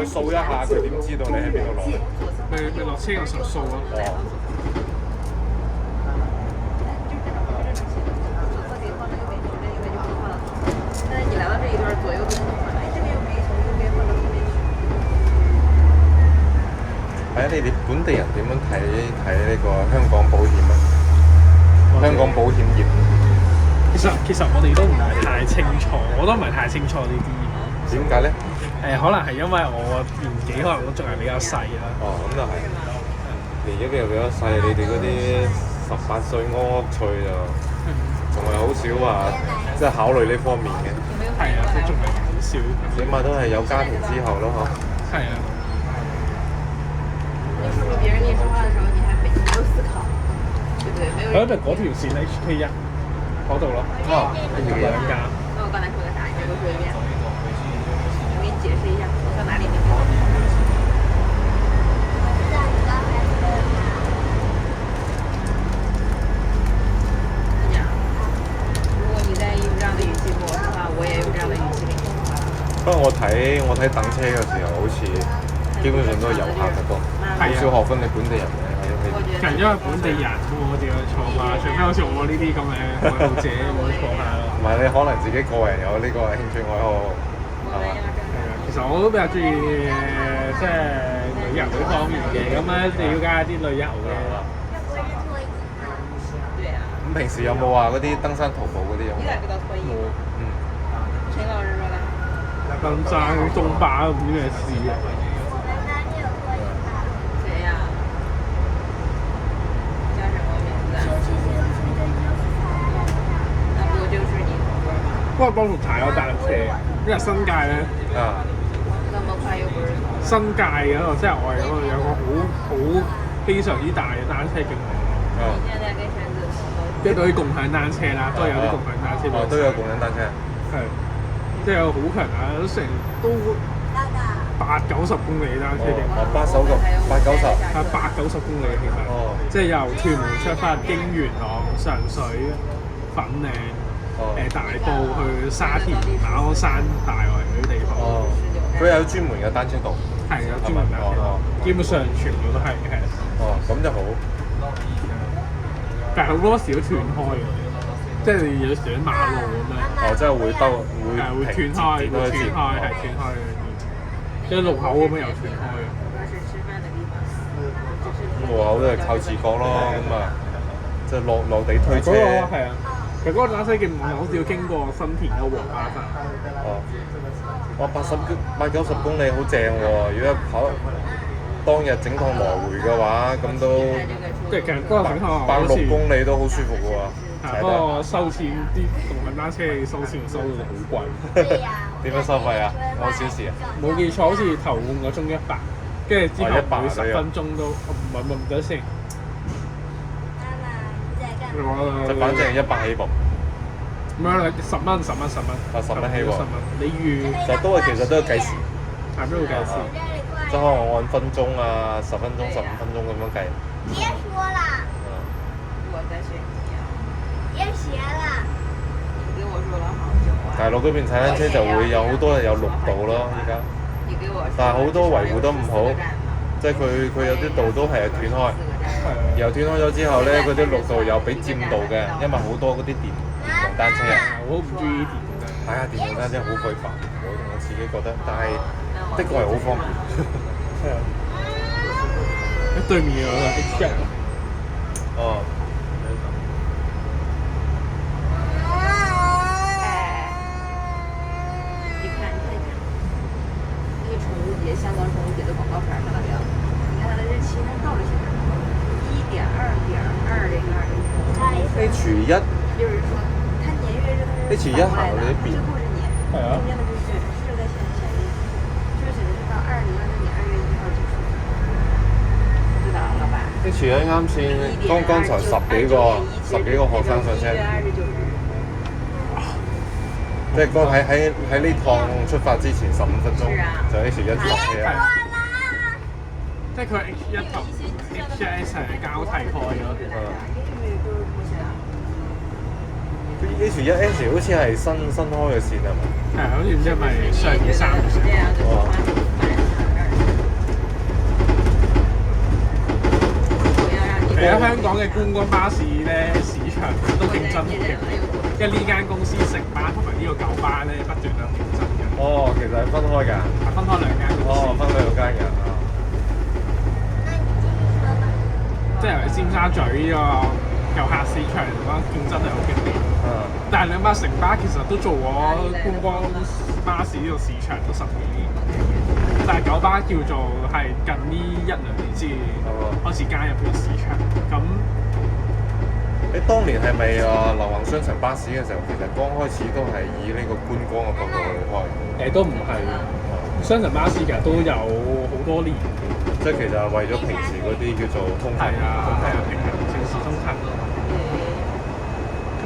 掃一下，佢點知道你喺邊度落？咪落車個時候掃咯。但是你来到这一段，左右都能换，哎，这边又可以从右边换到左边去。係啊，你哋本地人點樣睇呢個香港保險啊？香港保險業其實我哋都唔係太清楚，我都唔係太清楚呢啲。點解咧？可能係因為我年紀可能都仲係比較細啦。哦，咁就係。年紀又比較細，你哋嗰啲18歲安安脆就仲係好少話，即係考慮呢方面嘅。係啊，都仲係好少。起碼都係有家庭之後咯，嗬。係啊。那說明別人跟你說話的時候，你還沒有思考，對不對？沒有。嗰條線 HK1嗰度咯。哦，有兩間。那我剛才說的啥？你給我說一遍。我給你解釋一下，到哪裡你給我。如果你在用這樣的語氣跟我說話，我也用這樣的語氣跟你說話。不過我睇等車嘅時候，好似基本上都係遊客嘅多，好少學分你本地人嘅。其實因為本地人我哋去坐嘛，除非好似我呢啲咁嘅愛好者，我坐下咯。唔係你可能自己個人有呢個興趣愛好，係嘛？其實我都比較中意即係旅遊呢方面嘅，咁咧了解下啲旅遊嘅。咁平時有冇話嗰啲登山徒步嗰啲有冇？冇。陳老師說的。登山中巴唔知咩事啊！誰呀？叫什麼名字？那不就是你同桌嗎？不過當時踩咗單車，因為新界咧，那麼快又不是同新界嗰度即係我哋嗰度有個好非常之大嘅單車徑。你現在跟陳子即係對於共享單車啦，都有啲共享單車。都有共享單車。係。即係好強啊！都8-90公里單車徑。8-90。係8-90公里其實。即係由屯門出發，經元朗、上水、粉嶺、大埔去沙田、馬鞍山、大圍嗰啲地方。佢有專門嘅單車道。係有專門單車道，基本上全部都係嘅。咁就好。但係好多時都斷開嘅。即係有時喺馬路咁樣，即係會斷開，係斷開嘅，即係路口咁樣又斷開嘅。路口都係靠自覺咯，咁啊，即係落地推車。係啊，其實嗰個單車徑我好似要經過新田嗰個黃巴山。哇，8-90公里好正喎！如果跑當日整趟來回嘅話，咁都即係其實嗰個整趟8-6公里都好舒服嘅喎。不過收錢啲共享單車收錢收到好貴。點樣收費啊？1小時啊？冇記錯，好似頭半個鐘100，跟住之後每10分鐘都唔得先。就反正100起步。咁樣10蚊。10蚊起步。你預就其實都係計時。係咩會計時？即係可能按分鐘啊，10分鐘、15分鐘咁樣計。別說啦。我在學習啊。別學啦。你跟我說了好久啊。大陸嗰邊踩單車就會有好多有綠道咯，依家。但係好多維護得唔好，即係佢有啲道都係斷開，然後斷開咗之後咧，嗰啲綠道又俾佔道嘅，因為好多嗰啲電動單車啊。我唔中意電動單車。係啊，電動單車好費煩，我自己覺得，但係的確係好方便。係啊。喺對面有個 H1。香港宠物节的广告片看到没有？你看它的日期，它倒着写着1.2.2020。H1。就是说，它年月日它是H1行嗰啲變。係啊。中間的就是是在前日，就是寫的是到2020年2月1號結束。知道了，老闆。H1啱先，剛才十幾個學生上車。即係喺呢趟出發之前15分鐘就 H1 落車。即係佢 H1 同 H1S 係交替開咗。H1S 好似係新開嘅線係嘛？係，好似唔知係咪上年3月先。而家香港嘅觀光巴士咧市場都競爭好勁，因為呢間公司城巴同埋呢個九巴咧不斷有競爭嘅。其實係分開㗎。係分開2間公司。分開2間嘅。即係喺尖沙咀呢個遊客市場嗰個競爭係好激烈。但係兩巴城巴其實都做咗觀光巴士呢個市場都10幾年，但係九巴叫做係近呢1-2年先開始加入呢個市場。咁你當年係咪流行雙層巴士嘅時候，其實剛開始都係以呢個觀光嘅角度去開？都唔係，雙層巴士其實都有好多年。即係其實係為咗平時嗰啲叫做通勤平衡城市通勤。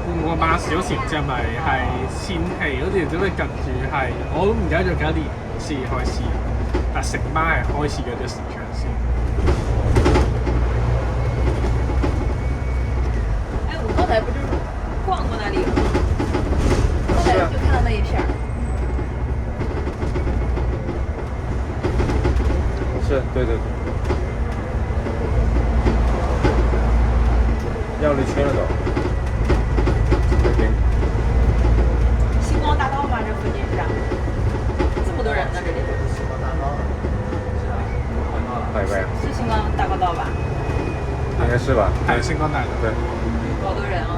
觀光巴士嗰時唔知係咪係千禧，好似只不過近住係我都唔記得咗幾多年先開始，但城巴係開始咗隻市場先。我剛才不就是逛過那裡嗎？剛才就看到那一片。是，對對對。繞了一圈了都。星光大道吗？这附近是？这么多人呢，这里。係咪啊？是星光大道吧？應該是吧？係星光大道。對。好多人啊！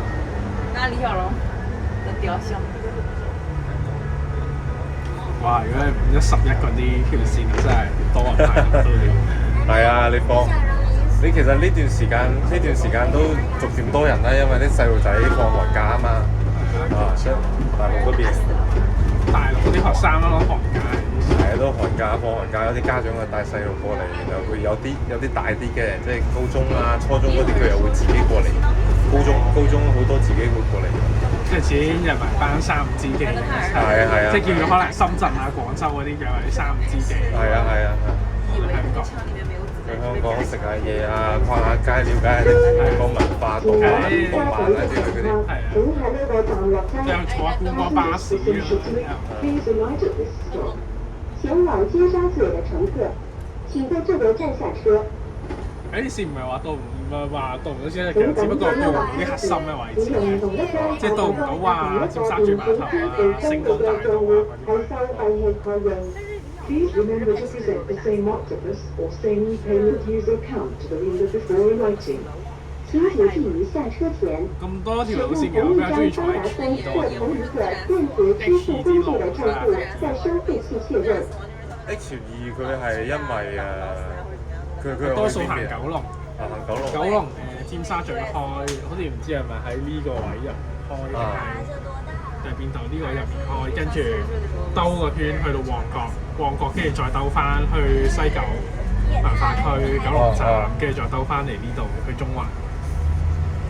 那李小龍的雕像。哇！如果係5、11嗰啲條線真係多人排到了。係啊，你其實呢段時間都逐漸多人啦，因為啲細路仔放寒假啊嘛。啊，所以大陸嗰邊。大陸嗰啲學生咯，寒假。係啊，都寒假放寒假，有啲家長啊帶細路過嚟，然後會有啲大啲嘅，即係高中啊、初中嗰啲佢又會自己過嚟。高中好多自己會過嚟。即係自己入埋班3、5知己。係啊，即係見到可能深圳啊、廣州嗰啲嘅係3、5知己。係啊。香港。去香港食下嘢啊，逛下街，了解下啲香港文化、動漫啊之類嗰啲。係啊。又坐下觀光巴士啊。前往尖沙咀的乘客，請在這個站下車。啲線唔係話到唔到先，其實只不過到唔到啲核心嘅位置，即係到唔到話尖沙咀碼頭啊、星光大道啊嗰啲。Please remember to present the same octopus or same payment user account to the reader before alighting. 請注意下車前，咁多條路使線嘅，我比較中意坐用同一張達通或同一個電子支付工具的賬戶在收費器確認。H2佢係因為佢多數行九龍。行九龍。九龍尖沙咀開，好似唔知係咪喺呢個位入開定係邊度？呢個入面開，跟住兜個圈去到旺角跟住再兜翻去西九文化區九龍站，跟住再兜翻嚟呢度去中環。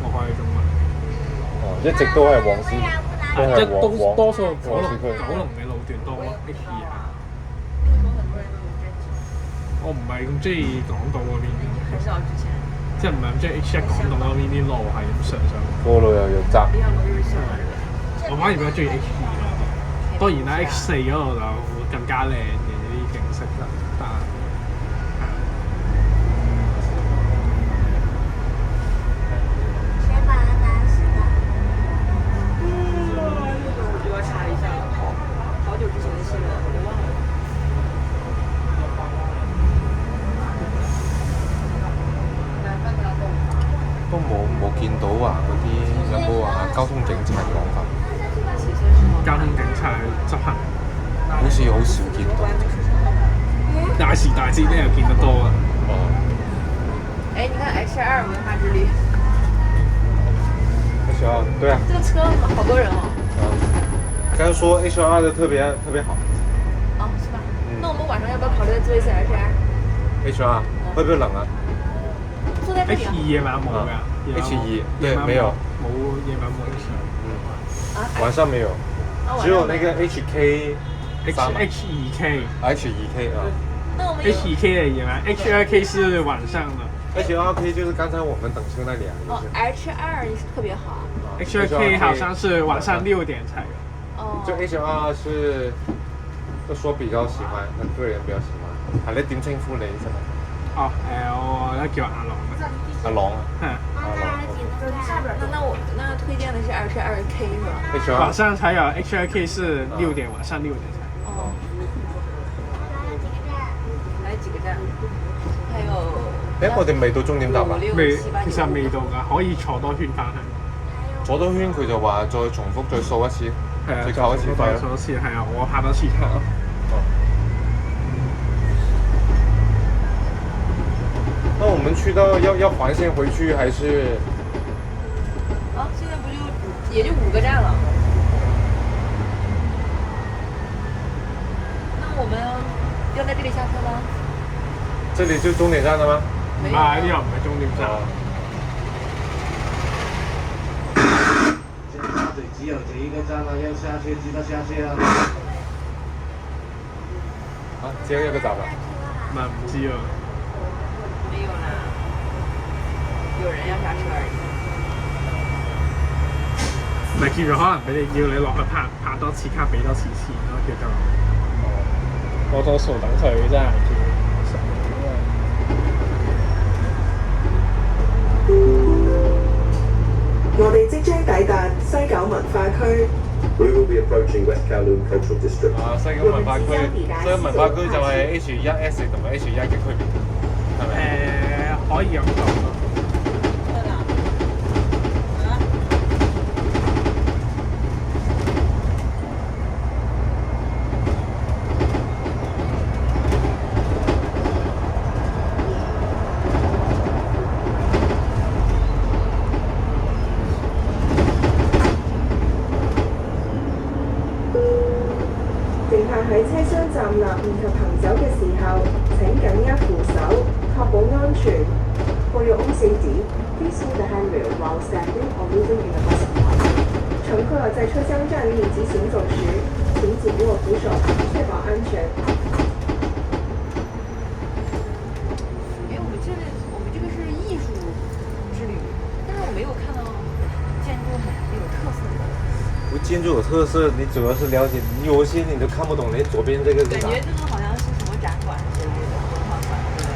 我開去中環。一直都係黃線，即係多數九龍嘅路段多 H2 下。我唔係咁中意港島嗰邊嘅，即係唔係咁中意 H1 港島嗰邊啲路係咁上。個路又窄。我反而比較中意 H2 多啲。當然啦 ，H4 嗰度就更加靚嘅啲景色啦，但係谁把它打死的？我又查了一下了，好久之前的新闻，我都忘了。都冇見到話嗰啲有冇話交通警察講法？交通警察執行，好似好少見到。大時大節咧又見得多啊。哎，你看 H2文化之旅。H2對啊。這個車好多人哦。剛才說 H2的特別好。哦，是吧？那我們晚上要不要考慮再坐一次 H2？ 會不會冷啊？ H2 夜晚冇㗎。H2對沒有。冇夜晚冇 H2。晚上沒有，只有那個 HK。H2K。H2K 啊。H2K 的夜晚 ，H2K 是晚上的。H2K 就是剛才我們等車那裡啊。哦 ，H2 特別好。H2K 好像是晚上6點才有。哦。就 H2是，就說比較喜歡，我個人比較喜歡。係你點稱呼你啫？哦，我咧叫阿郎。阿郎啊。嗯。阿郎。那推薦的是H2K 是吧？晚上才有 H2K 是6點，晚上6點才。哦。還有幾個站？還有。我哋未到終點站啊？其實未到㗎，可以坐多圈翻去。坐多圈佢就話再重複再掃一次，再扣一次費咯。掃一次係啊，我拍多次卡咯。那我們去到要環線回去還是？啊，現在不就也就5個站了。那我們要在這裡下車嗎？這裡就終點站了嗎？唔係，呢個唔係終點站。尖沙咀只有這一個站啊，要下車記得下車啊。啊，只有一個站啊？唔知啊。沒有啦，有人要下車而已。唔係叫做可能俾你叫你落去拍多次卡，俾多次錢咯，叫做。我多數等佢真係叫。我哋即將抵達西九文化區。We will be approaching West Kowloon Cultural District. 啊，西九文化區，西九文化區就係 H1S 同埋 H1嘅區別，係咪？可以咁講咯。乘客喺車廂站立以及行走嘅時候，請緊握扶手，確保安全。For your own safety, please hold the handrail while standing or moving in the bus compartment. 乘客在車廂站立及行走時，請緊握扶手，確保安全。哎，我们这个是艺術之旅，但是我沒有看到建築很有特色的。不建築有特色，你主要是了解，有些你都看不懂，你左邊這個是啥？感覺這個好像是什麼展館之類的，文化館之類的。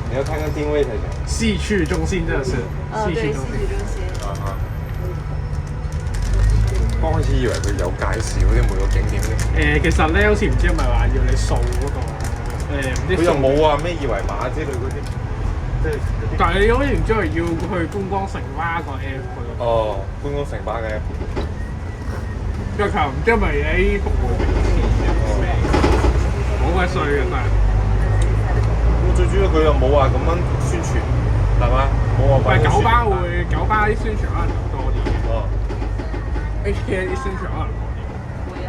你要看看定位才行。戲曲中心真係是，對，戲曲中心。啊我開始以為佢有介紹啲每個景點嘅。其實咧好似唔知係咪話要你掃嗰個唔知。佢又冇話咩二維碼之類嗰啲，即係。但係你好似唔知係要去觀光城巴個 app 嗰度。哦，觀光城巴嘅 app。因為佢唔知係咪喺服務名詞嘅咩，好鬼衰嘅真係。最主要佢又冇話咁樣宣傳，係嘛？冇話但係九巴啲宣傳可能多啲嘅。哦。HK 啲宣傳可能多啲。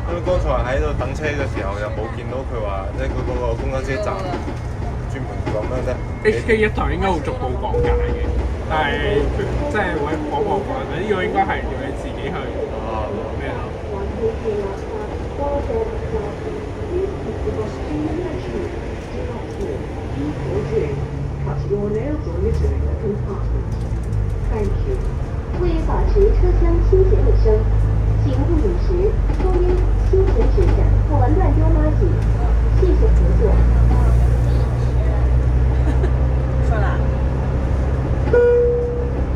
因為剛才喺度等車嘅時候又冇見到佢話，即係佢嗰個公交車站專門咁樣啫。HK 一台應該會逐步講解嘅，但係即係會廣播講，呢個應該係要你自己去咩咯？为保持车厢清洁卫生，请勿饮食、抽烟、休闲指甲或乱丢垃圾。谢谢合作。說啦。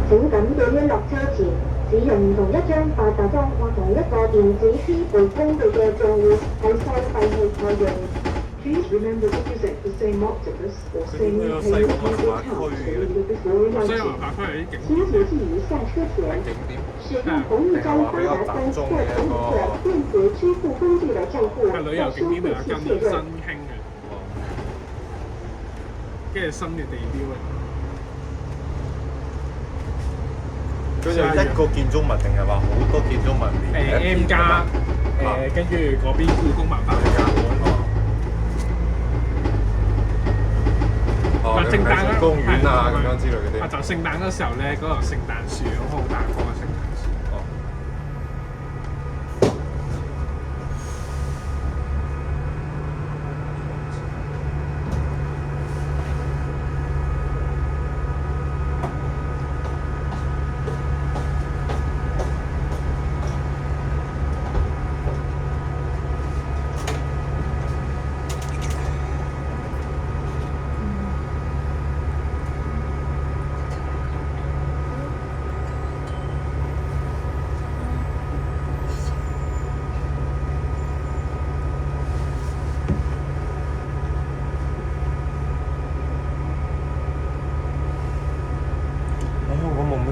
請緊記一落車前，使用同一張八達通或同一個電子支付工具嘅賬戶喺收費器內用。Please remember to present the same octopus or same payment method account before 西遊 emerging. 文化區係啲景請謹記於下車前使用同一張八達通或同一個電子支付工具的賬戶係旅遊在收景點嚟㗎，費器今年新確認。興嘅，跟住新嘅地標嚟。佢就一個建築物定係話好多建築物連 M 加跟住嗰邊故宮文化館。哦，聖誕啦，公園啊咁樣之類嗰啲。就聖誕嗰時候咧，嗰個聖誕樹好大棵嘅聖誕樹。哦。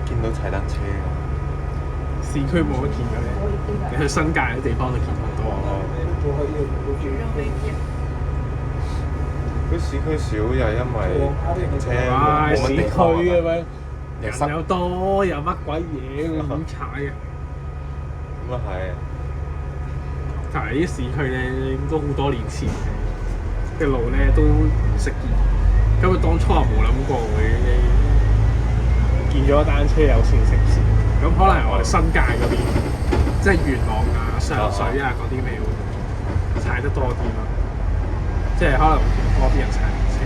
見到踩單車㗎，市區冇得見嘅咧，你去新界啲地方都見好多。佢市區少又係因為停車哇！市區冇乜地方嘅咩？人人又多，有乜鬼嘢會點踩啊？咁啊係。但係啲市區咧都好多年前嘅路咧都唔識見，咁啊當初又冇諗過會見咗單車有線城市，咁可能我哋新界嗰邊，即係元朗啊、上水啊嗰啲咪會踩得多啲咯，即係可能多啲人踩車。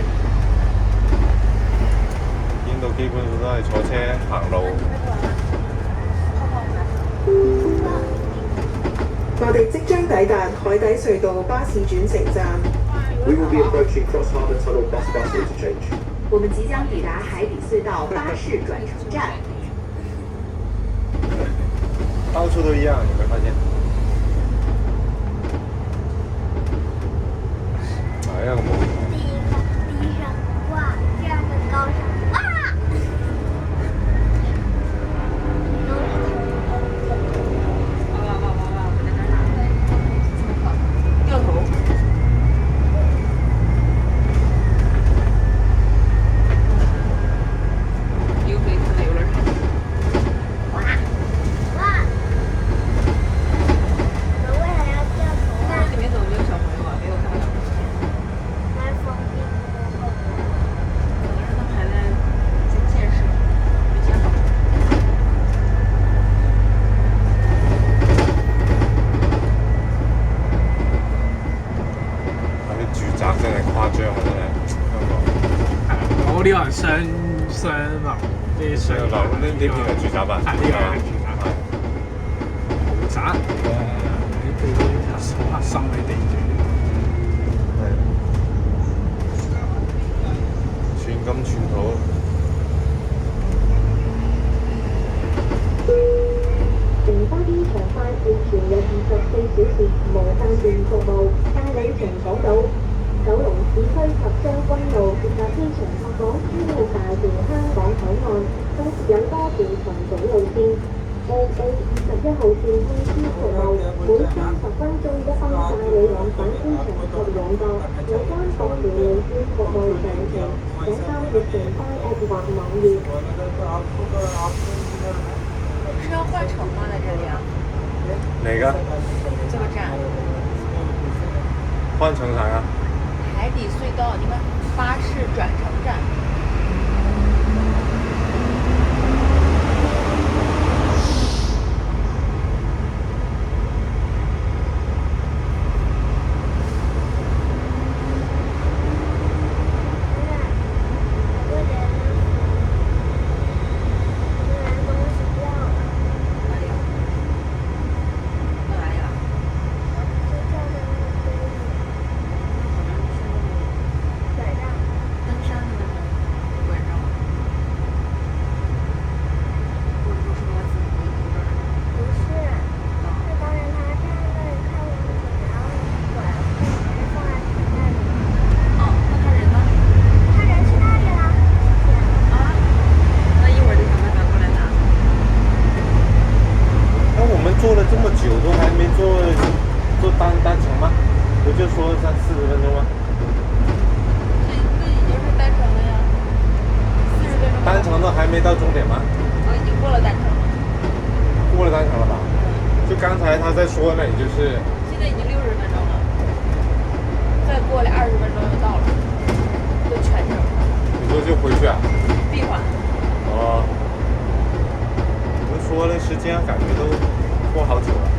邊度基本上都係坐車行路。我哋即將抵達海底隧道巴士轉乘站。We will be approaching Cross Harbour Tunnel bus interchange. 我们即将抵达海底隧道巴士转乘站。到处都一样，有没有发现？哎呀，我第一个低声哇，第二个高声哇。掉头。又可以看到游乐场。哇哇！我为了要掉头但是里面怎么没有小朋友啊？没有看到小朋友。来封闭过后，可能是他们还在建设，没建好。嗰啲住宅真係誇張啊！真係香港。我呢個係雙樓啲雙呢呢邊係住宅吧？係呢個係住宅，豪宅呢啲好核心嘅地段。寸金寸土。城巴邊長快線全日24小時無間斷服務，帶你從港島、九龍市區及將軍澳直達機場及港珠澳大橋香港口岸，更設有多條巡警路線。AA 21號線通知服務，每30分鐘一班帶你往返機場及兩個有關各條路線服務詳情，請參閱城巴 App 或網頁。是要换乘吗？在这里啊？哪個？这个站。換乘啥呀？海底隧道，你看巴士转乘站。哪里啊？到哪里了？登山的那种晚上，或者说是他自己回头这儿。不是，是当时他站在那里看风景，然后我人放在那里，哦，那他人呢？他人去那里了。啊？那一会儿就想办法过来拿。那我们坐了这么久，都还没坐单程吗？不就说40分钟吗？这已经是单程了呀，40分钟。单程的还没到终点吗？已经过了单程了。过了单程了吧？就刚才他在说那里就是现在已经60分钟了，再过来20分钟就到了，就全程你说就回去啊？闭环。哦，你们说的时间感觉都过好久了。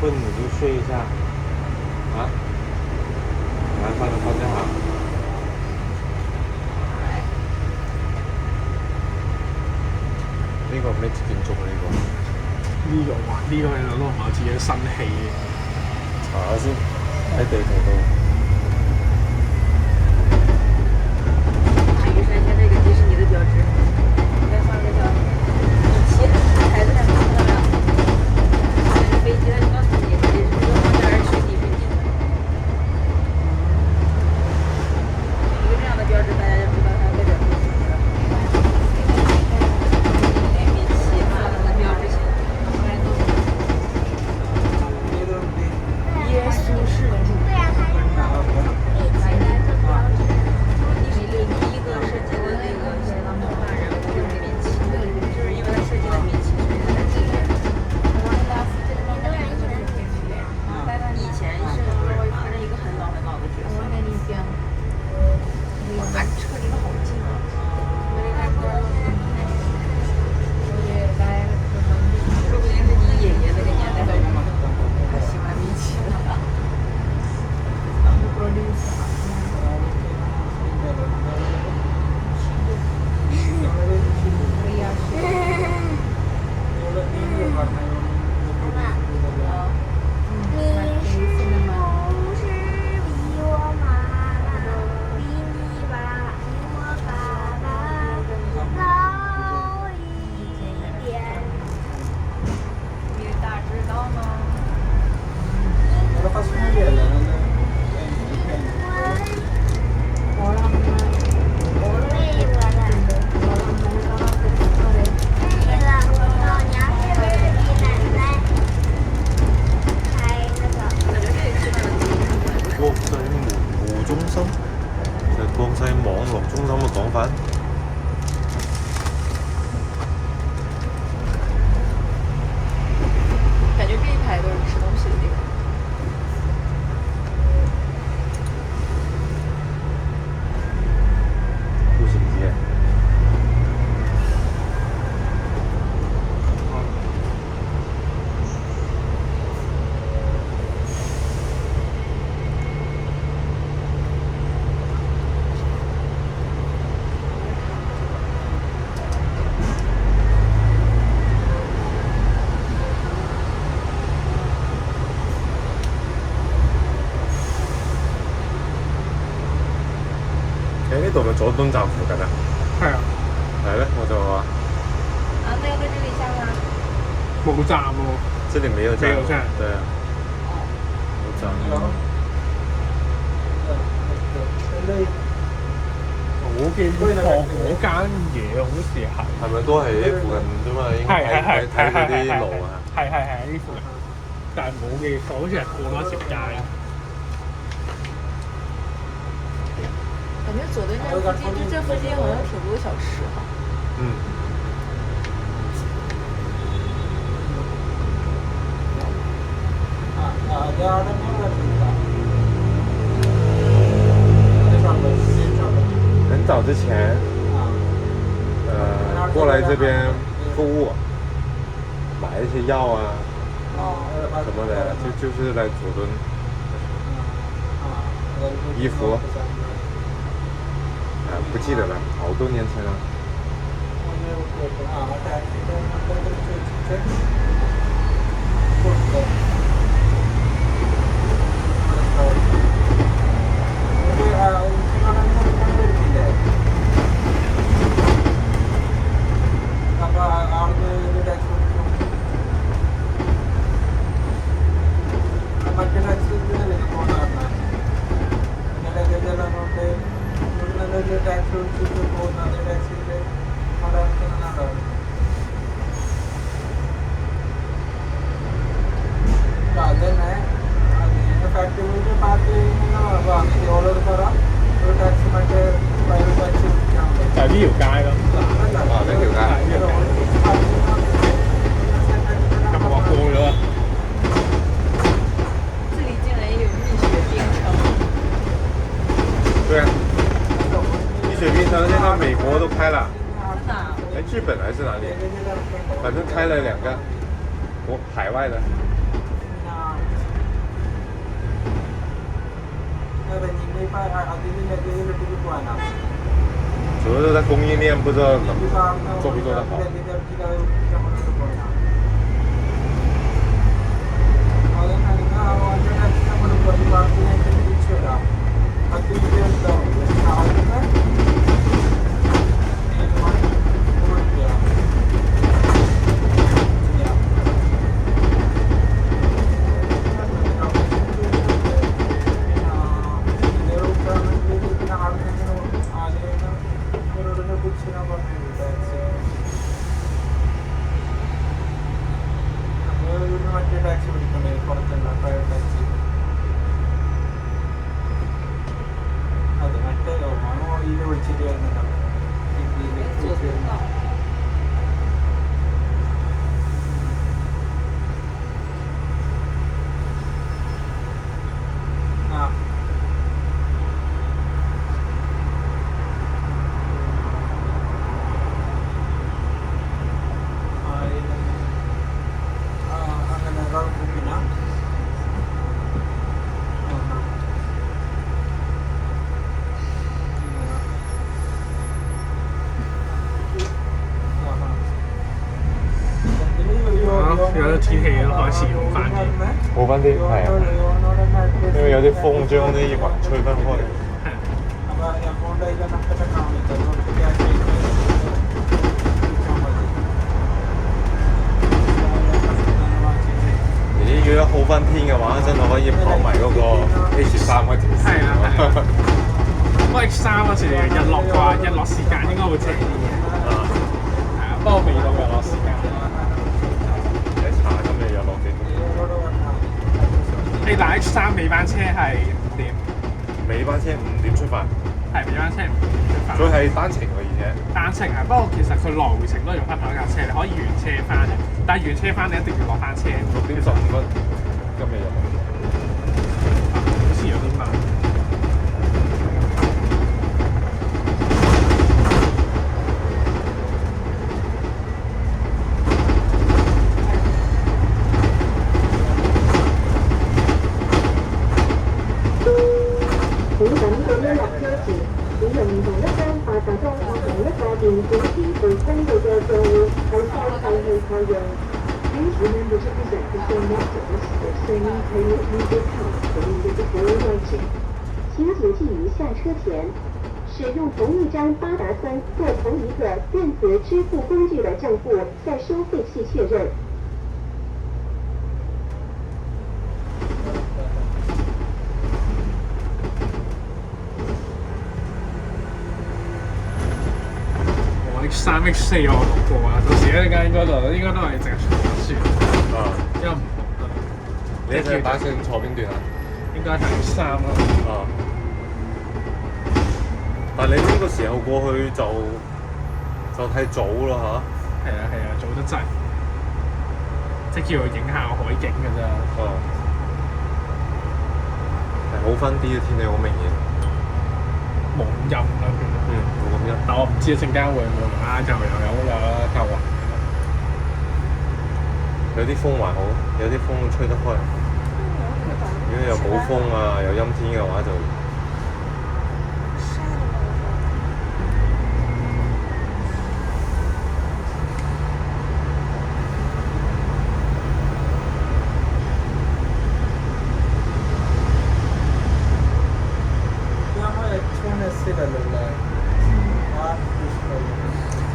困你就睡一下，啊？來放隻鞋。呢個咩建築啊？呢個？呢個哇，呢個你攞唔係自己新氣嘅。查下先，喺地圖度。马玉山现在这个迪士尼的标志，再放个叫旗牌子上很漂亮。那个飞机它就告诉你这是又往这儿去迪士尼。一个这样的标志，大家就知道它在这儿飞行了。米奇放了个标志性，不然都是耶稣是主。对呀，他是度咪佐敦站附近啊？係啊，係咧，我就話啊，那要在这里下吗？冇站喎。這裡沒有站，沒有站對啊，冇站。我記得嗰間嘢好似係咪都係喺附近啫嘛？應該睇嗰啲路啊。係呢附近，但係冇記錯，好似係過多條街。感覺佐敦站附近，就這附近好像挺多小吃哈。嗯。很早之前，過來這邊購物，買一些藥啊，什麼的，就是來佐敦，衣服，不記得了，好多年前了。就係呢條街咯。啊，呢條街。咁我過咗啦。這裡竟然有蜜雪冰城。對啊，蜜雪冰城現在美國都開了。真的啊？哎，日本還是哪裡？反正開了2個，海外的。主要是它供應鏈不知道做不做得好。有啲天氣都開始好翻啲，好翻啲，係啊，因為有啲風將啲雲吹翻開。咦，如果好翻天嘅話，真係可以跑埋嗰個 H3嗰條線。係啊。不過 H3嗰時日落嘅話，日落時間應該會正啲嘅。係啊，不過未到日落時間。但 H3 尾班車係5點，尾班車5點出發，係尾班車5點出發。佢係單程喎，而且單程啊，不過其實佢來回程都係用翻同一架車，你可以原車翻嘅，但係原車翻你一定要落翻車。6點15分，今日有。好似有啲慢。請緊記一落車前，使用同一張八達通或同一個電子支付工具嘅帳戶係收費器確認。Please remember to present the same messages or same payment method card when you get the full writing. 请谨记于下车前使使用同一张八达通或同一个电子支付工具的账户，在收费器确认。我 X3 X4我讀過啊，到時一間嗰度應該都係淨係傳説，因為唔同啊。你隻巴士坐邊段啊？應該係 X3咯。啊！但係你呢個時候過去就太早啦嚇。係啊，早得滯，即係叫佢影下海景㗎咋。哦。係好翻啲嘅天氣，好明顯。冇咁陰啦，冇咁陰。但我唔知陣間會唔會啦，就有啦，夠雲。有啲風還好，有啲風吹得開。如果有冇風啊，有陰天嘅話就。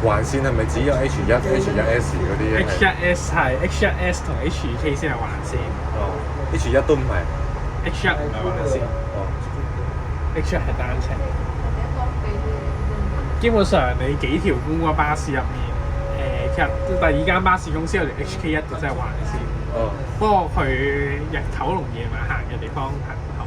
環線係咪只有 H1、H1S 嗰啲？H1S 係 H1S 同 H2K 先係環線。哦 ，H1都唔係。H1 唔係環線。哦。H1係單程。基本上你幾條觀光巴士入面，其實第二間巴士公司有條 HK1 就真係環線。哦。不過佢日頭同夜晚行嘅地方係唔同。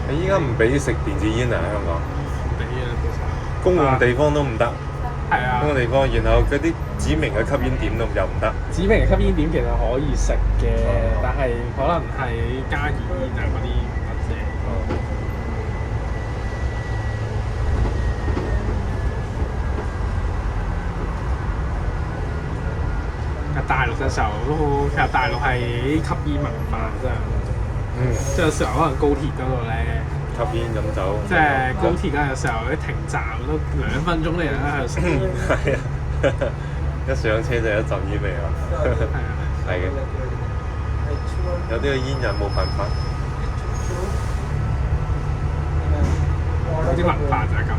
你依家唔俾食電子煙啊？喺香港？唔俾啊，其實。公共地方都唔得。係啊。公共地方，然後嗰啲指明嘅吸煙點都又唔得。指明嘅吸煙點其實可以食嘅，但係可能係加熱煙啊嗰啲唔得啫。大陸嘅時候都其實大陸係吸煙文化真係。即係有時候可能高鐵嗰度咧，吸煙飲酒。即係高鐵嗰陣時候，啲停站都2分鐘你人喺度食煙。係啊，一上車就有一陣煙味啊。係嘅。有啲嘅煙人冇辦法。啲文化就係咁。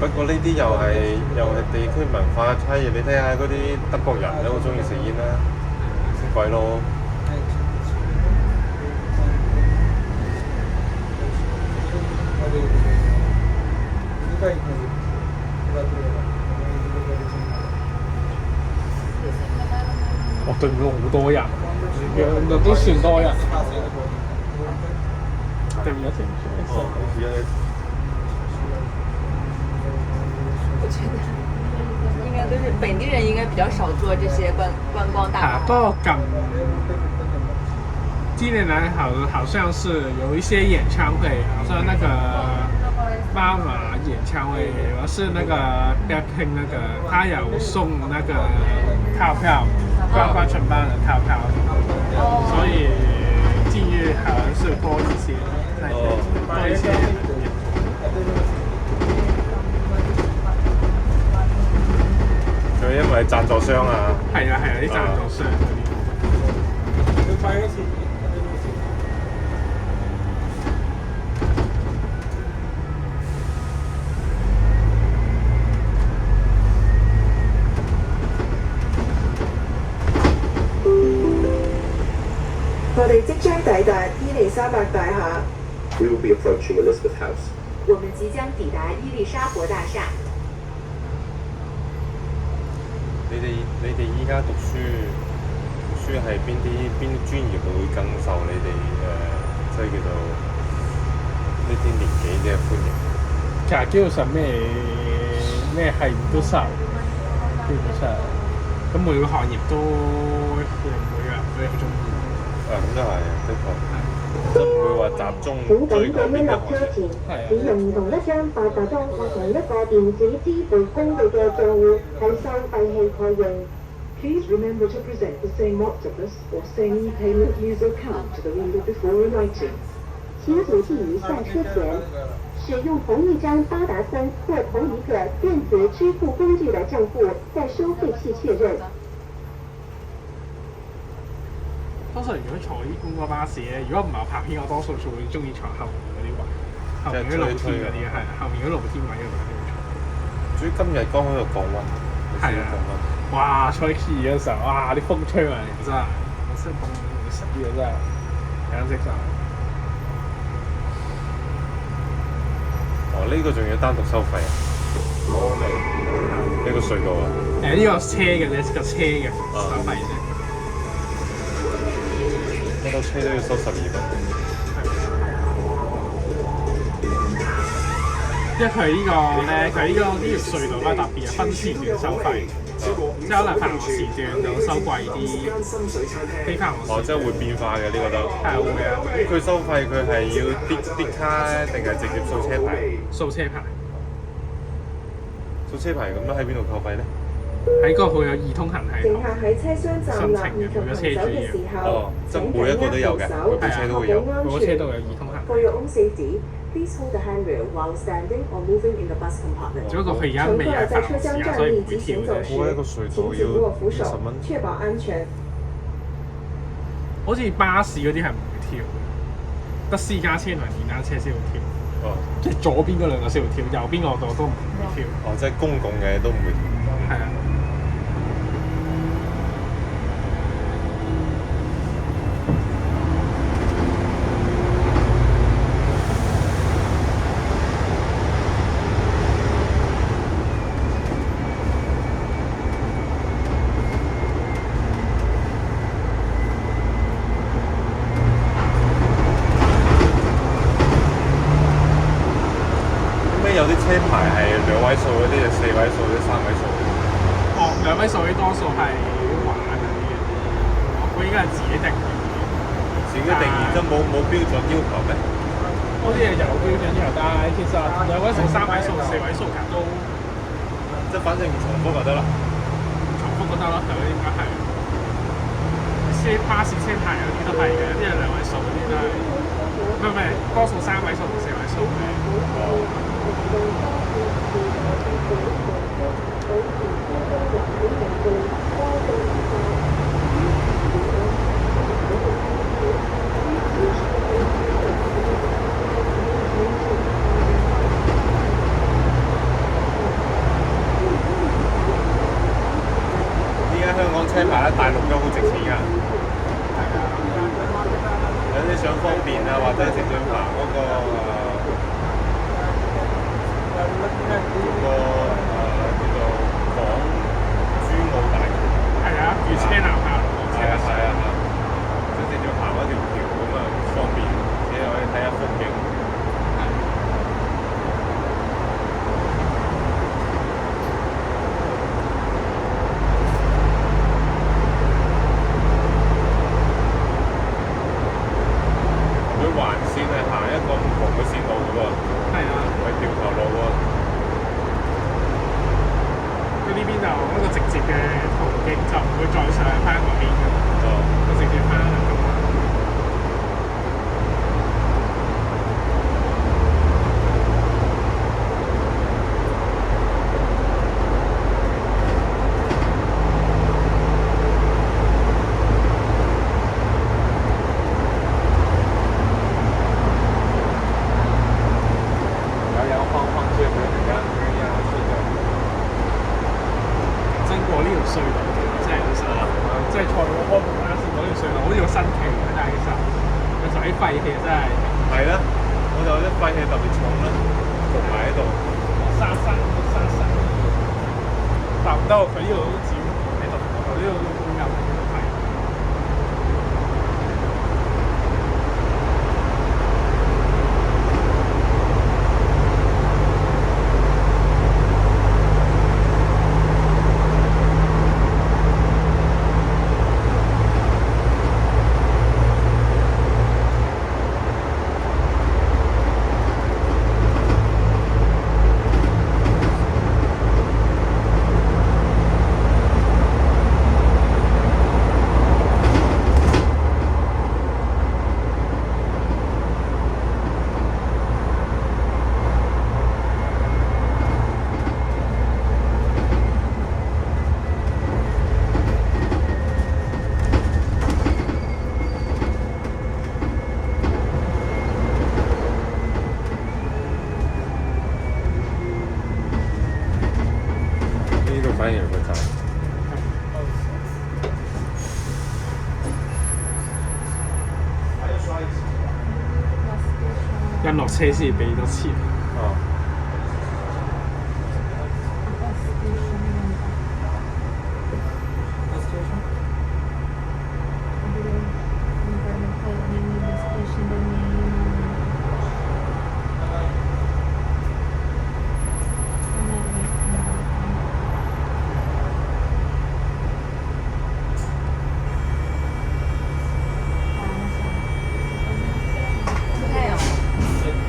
不過呢啲又係地區文化差異。你睇下嗰啲德國人都好中意食煙啦，食鬼咯。我對面好多人，都算多人。對面有條我覺得應該都是本地人，應該比較少做這些觀光大不過近年來好像是有一些演唱會，好像那個媽媽演唱會，我是那個 Blackpink 那個，他有送那個套票，觀光承辦的套票，所以近日好像是多一些，多一些。佢因為贊助商啊。係啊，啲贊助商嗰啲。我哋即將抵達伊利沙伯大廈。We will be approaching Elizabeth House. 我們即將抵達伊麗莎白大廈。你哋依家讀書係邊啲專業會更受你哋即係叫做呢啲年紀嘅歡迎？其實基本上咩係都受，基本上咁每個行業都每樣中意。咁都係，的確，即係唔會話集中追求邊個行業。使用同一張八達通或同一個電子支付工具嘅帳戶喺收費器確認。Please remember to present the same octopus or same payment user account to the reader before writing. 请谨记于下车前使用同一张八达通或同一个电子支付工具的账户，在收費器確認。多數如果坐啲觀光巴士咧，如果唔係我拍片，我多數會中意坐後面嗰啲位，後面嗰啲露天嗰啲係後面嗰啲露天位嗰度中意坐。主要今日剛喺度降溫，係啊，哇！坐啲 key 嘅時候，哇！啲風吹埋嚟真係，我真係凍死嘅真係，簡直就〜哦，呢個仲要單獨收費啊！呢個隧道啊？呢個車嘅啫，個車嘅收費啫。乜都車都要收12蚊。因為佢呢個咧，佢呢條隧道咧特別係分時段收費，即係可能繁忙時段就收貴啲，非繁忙時段。哦，即係會變化嘅呢個都。係會啊。佢收費佢係要啲卡定係直接掃車牌？掃車牌。掃車牌咁樣喺邊度扣費咧？喺嗰個有易通行系統。乘客喺車廂站立以及行走嘅時候，即係每一個都有嘅，每部車都會有，每個車都有易通行。For your own safety, please hold the handrail while standing or moving in the bus compartment. 只不過佢而家未係繁忙時間，所以唔會跳啫。請緊握扶手，確保安全。好似巴士嗰啲係唔會跳嘅，得私家車同埋電單車先會跳。哦，即係左邊嗰兩個先會跳，右邊嗰個都唔會跳。哦，即係公共嘅都唔會跳。係啊。有啲車牌係2位數嗰啲，就4位數嗰啲3位數。哦，2位數嗰啲多數係玩嗰啲嘅，佢應該係自己定義。自己定義即冇標準要求咩？嗰啲係有標準要求，但係其實2位數、3位數、4位數其實都即反正重複就得啦。重複就得啦，係咯，應該係。巴士車牌有啲都係嘅，有啲係2位數嗰啲都係。唔係，多數3位數同4位數嘅。哦。依家香港車牌喺大陸都好值錢㗎。有啲想方便啊，或者直接行嗰個叫做港珠澳大橋。係啊，粵車南下路。係啊，即直接行嗰條橋咁啊，方便，你可以睇下風景。佢環線係行一個唔同嘅線路嘅喎。係啊，係掉頭路喎。佢呢邊就一個直接嘅途徑，就唔會再上翻嗰邊嘅，就直接翻香港。係啦，我就啲廢氣特別重啦，焗埋喺度。但唔得，佢呢度都照喺度，佢呢度都有係。跟落車先俾多錢。哦。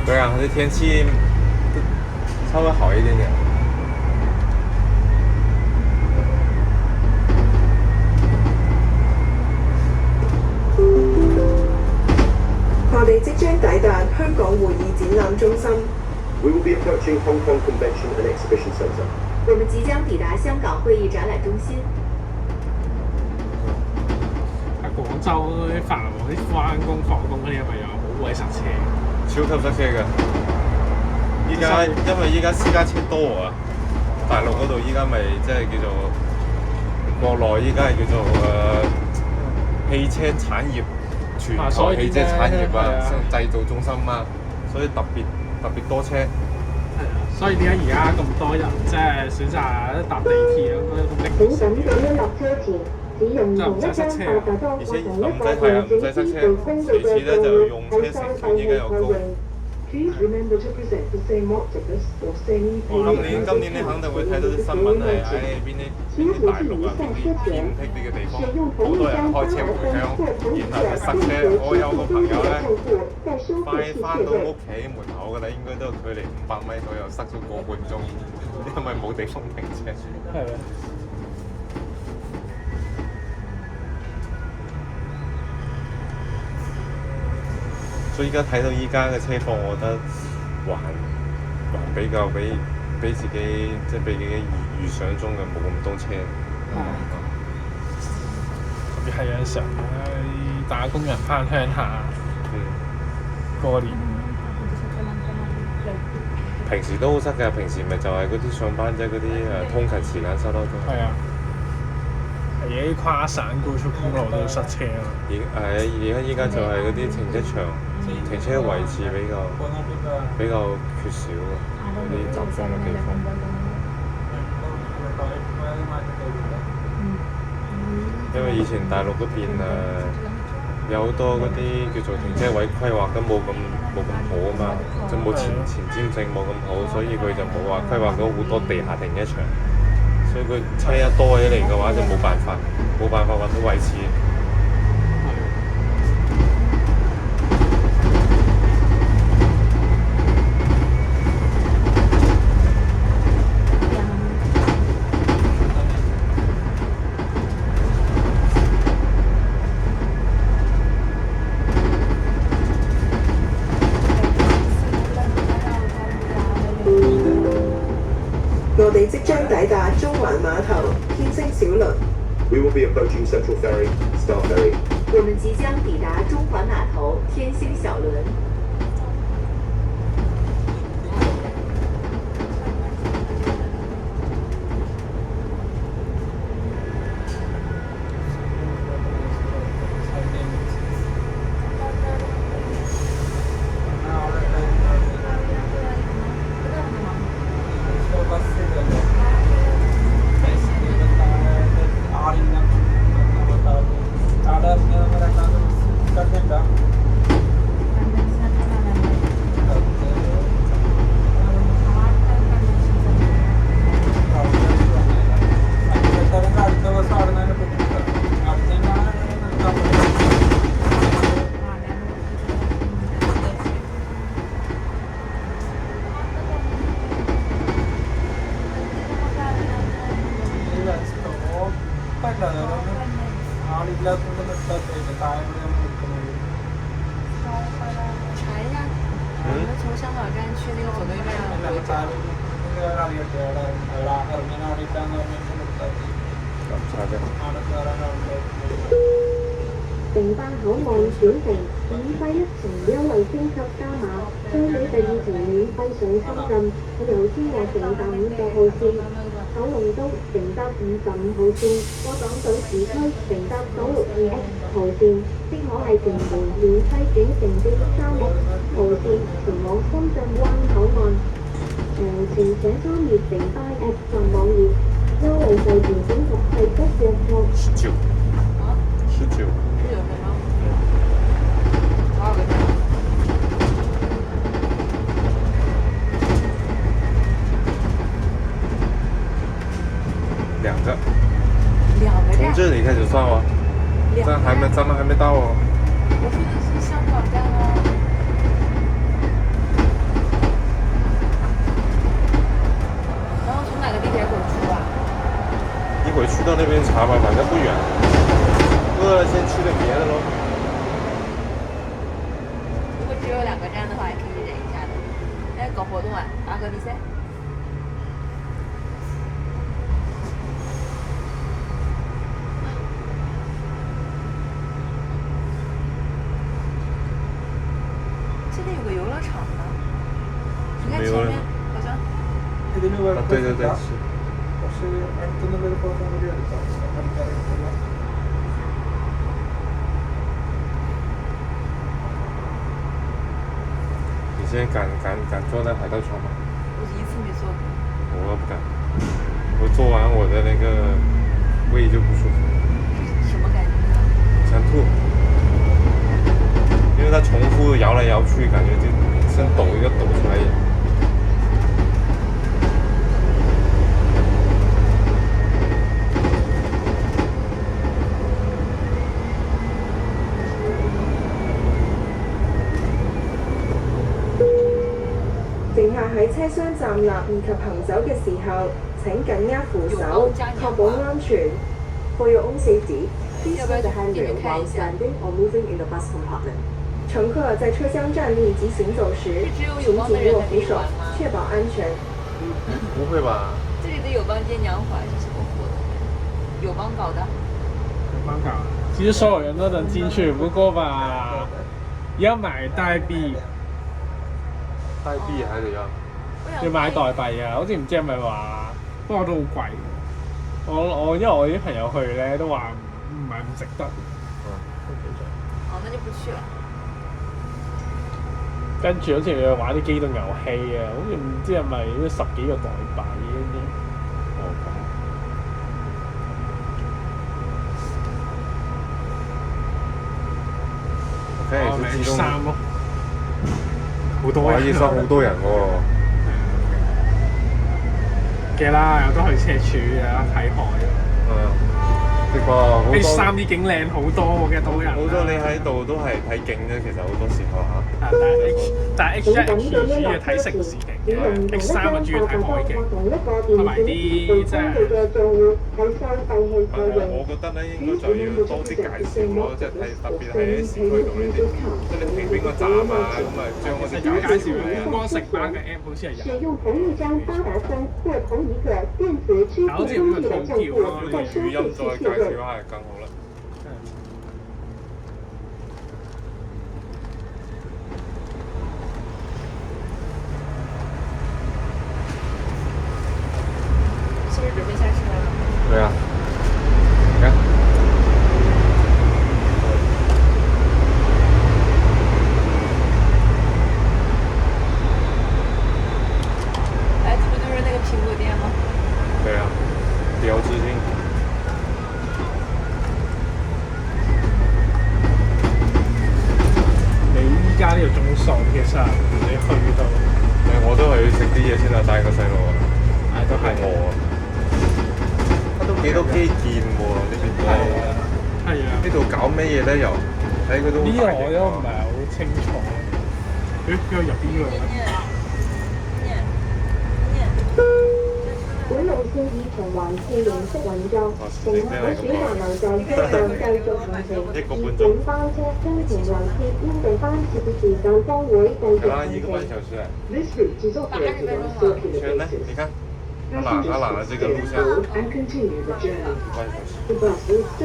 对啊，这天气稍微好一点点。我哋即將抵達香港會議展覽中心。We will be approaching Hong Kong Convention and Exhibition Centre. 我們即將抵達香港會議展覽中心。喺廣州啲繁忙啲翻工放工嗰啲係咪又好鬼塞車？超級塞車嘅。依家因為依家私家車多啊，大陸嗰度依家咪即係叫做國內依家係叫做汽車產業全球汽車產業啊，製造中心啊，所以特別多車。係啊，所以點解而家咁多人即係選擇搭地鐵咁樣咁請緊記落車前使用同一張八達通或者一個電子支付工具嘅賬戶喺收費器確認。Please remember to present the same octopus or same 今年你肯定會睇到啲新聞係邊啲大陸啊，邊啲偏僻啲嘅地方，好多人開車回鄉，然後就塞車。我有個朋友咧，快翻到屋企門口㗎啦，應該都距離500米左右，塞咗個半鐘，因為冇地方停車。係啊。所以而家睇到依家嘅車況，我覺得還比較比自己即係比自己預想中嘅冇咁多車。特別係有陣時候打工人翻鄉下，過年。平時都好塞㗎，平時咪就係嗰啲上班啫，嗰啲通勤時間塞咯都。係啊。而家啲跨省高速公路都塞車啊！而家就係嗰啲停車場、停車位置比較缺少嗰啲集中嘅地方。因為以前大陸嗰邊有好多嗰啲叫做停車位規劃都冇咁好啊嘛，即係冇前瞻性冇咁好，所以佢就冇話規劃到好多地下停車場。所以佢車一多起嚟嘅話，就冇辦法揾到位置。我哋即將抵達中環碼頭天星小輪。We will be approaching Central Ferry, Star Ferry. 我們即將抵達中環碼頭天星小輪。城巴口岸小城免費一程優惠升級加碼，將於第2程免費上深圳，係由先獲城巴5個號線。九龍東乘搭55號線，過港島市區乘搭962X 號線，即可係屯門免費轉乘的36號線前往深圳灣口岸。詳情請參閱城巴 App 上網頁。優惠細條請及細則約購。19，19。是有什么？多少个站？2个。2个站。从这里开始算哦。咱们还没到哦。我说的是香港站哦。然后从哪个地铁口出啊？一会儿去到那边查吧，反正不远。饿了先吃点别的喽。如果只有2个站的话，也可以忍一下的。哎，搞活动啊，打个比赛。这里有个游乐场呢，你看前面好像。啊，对对对，是。你现在敢坐在海盗船吗？我一次没坐过。我不敢，我坐完我的那个胃就不舒服。什么感觉呢？想吐，因为它重复摇来摇去，感觉就像抖一个抖出来一样。乘客喺車廂站立以及行走嘅時候，請緊握扶手，確保安全。For your own safety, please hold the handrail while standing or moving in the bus compartment. 乘客在車廂站立及行走時，請緊握扶手，確保安全。不會吧？这里的友邦街娘怀是什么活动？友邦搞的。友邦搞，其實所有人都能進去，不過吧，要買代幣。代幣喺度有。要買代幣啊！好似唔知係咪話，不過都好貴。我因為我啲朋友去咧都話唔係唔值得。哦，那就不去了。跟住好似你玩啲機動遊戲啊，好似唔知係咪都10幾個代幣嗰啲。哦咁。OK，就自動。3咯。好多人。哇！醫生好多人喎。嘅啦，有得去赤柱，有得睇海。的確好多。H3啲景靚好多嘅都人。好多你喺度都係睇景啫，其實好多時候嚇。但係 H1、H2 主要睇城市景嘅，H3啊主要睇海景，同埋啲即係。我覺得咧應該就要多啲介紹咯，即係睇特別係喺市區度呢啲，即係你停邊個站啊，咁啊將嗰啲介紹嘅。觀光城巴嘅 app 好似係有。但好似唔係套叫咯，用語音再介紹下係更好啦。是不是准备下车了？对啊，你看。哎，这不就是那个苹果店吗？对啊，标志性。你依家呢度仲爽，其實你去到。我都係食啲嘢先啊，帶個細路啊。都係餓啊！都幾多基建喎呢邊都。係啊。呢度搞咩嘢咧？又睇佢都好大型。呢個我都唔係好清楚。邊個入邊㗎？本路線以循環線形式運作，乘客可選擇留在車上繼續行程。本班車經屯來鐵邊地班次嘅時間將會繼續行程。全呢？你看，他拿了這個錄像，1個半小時。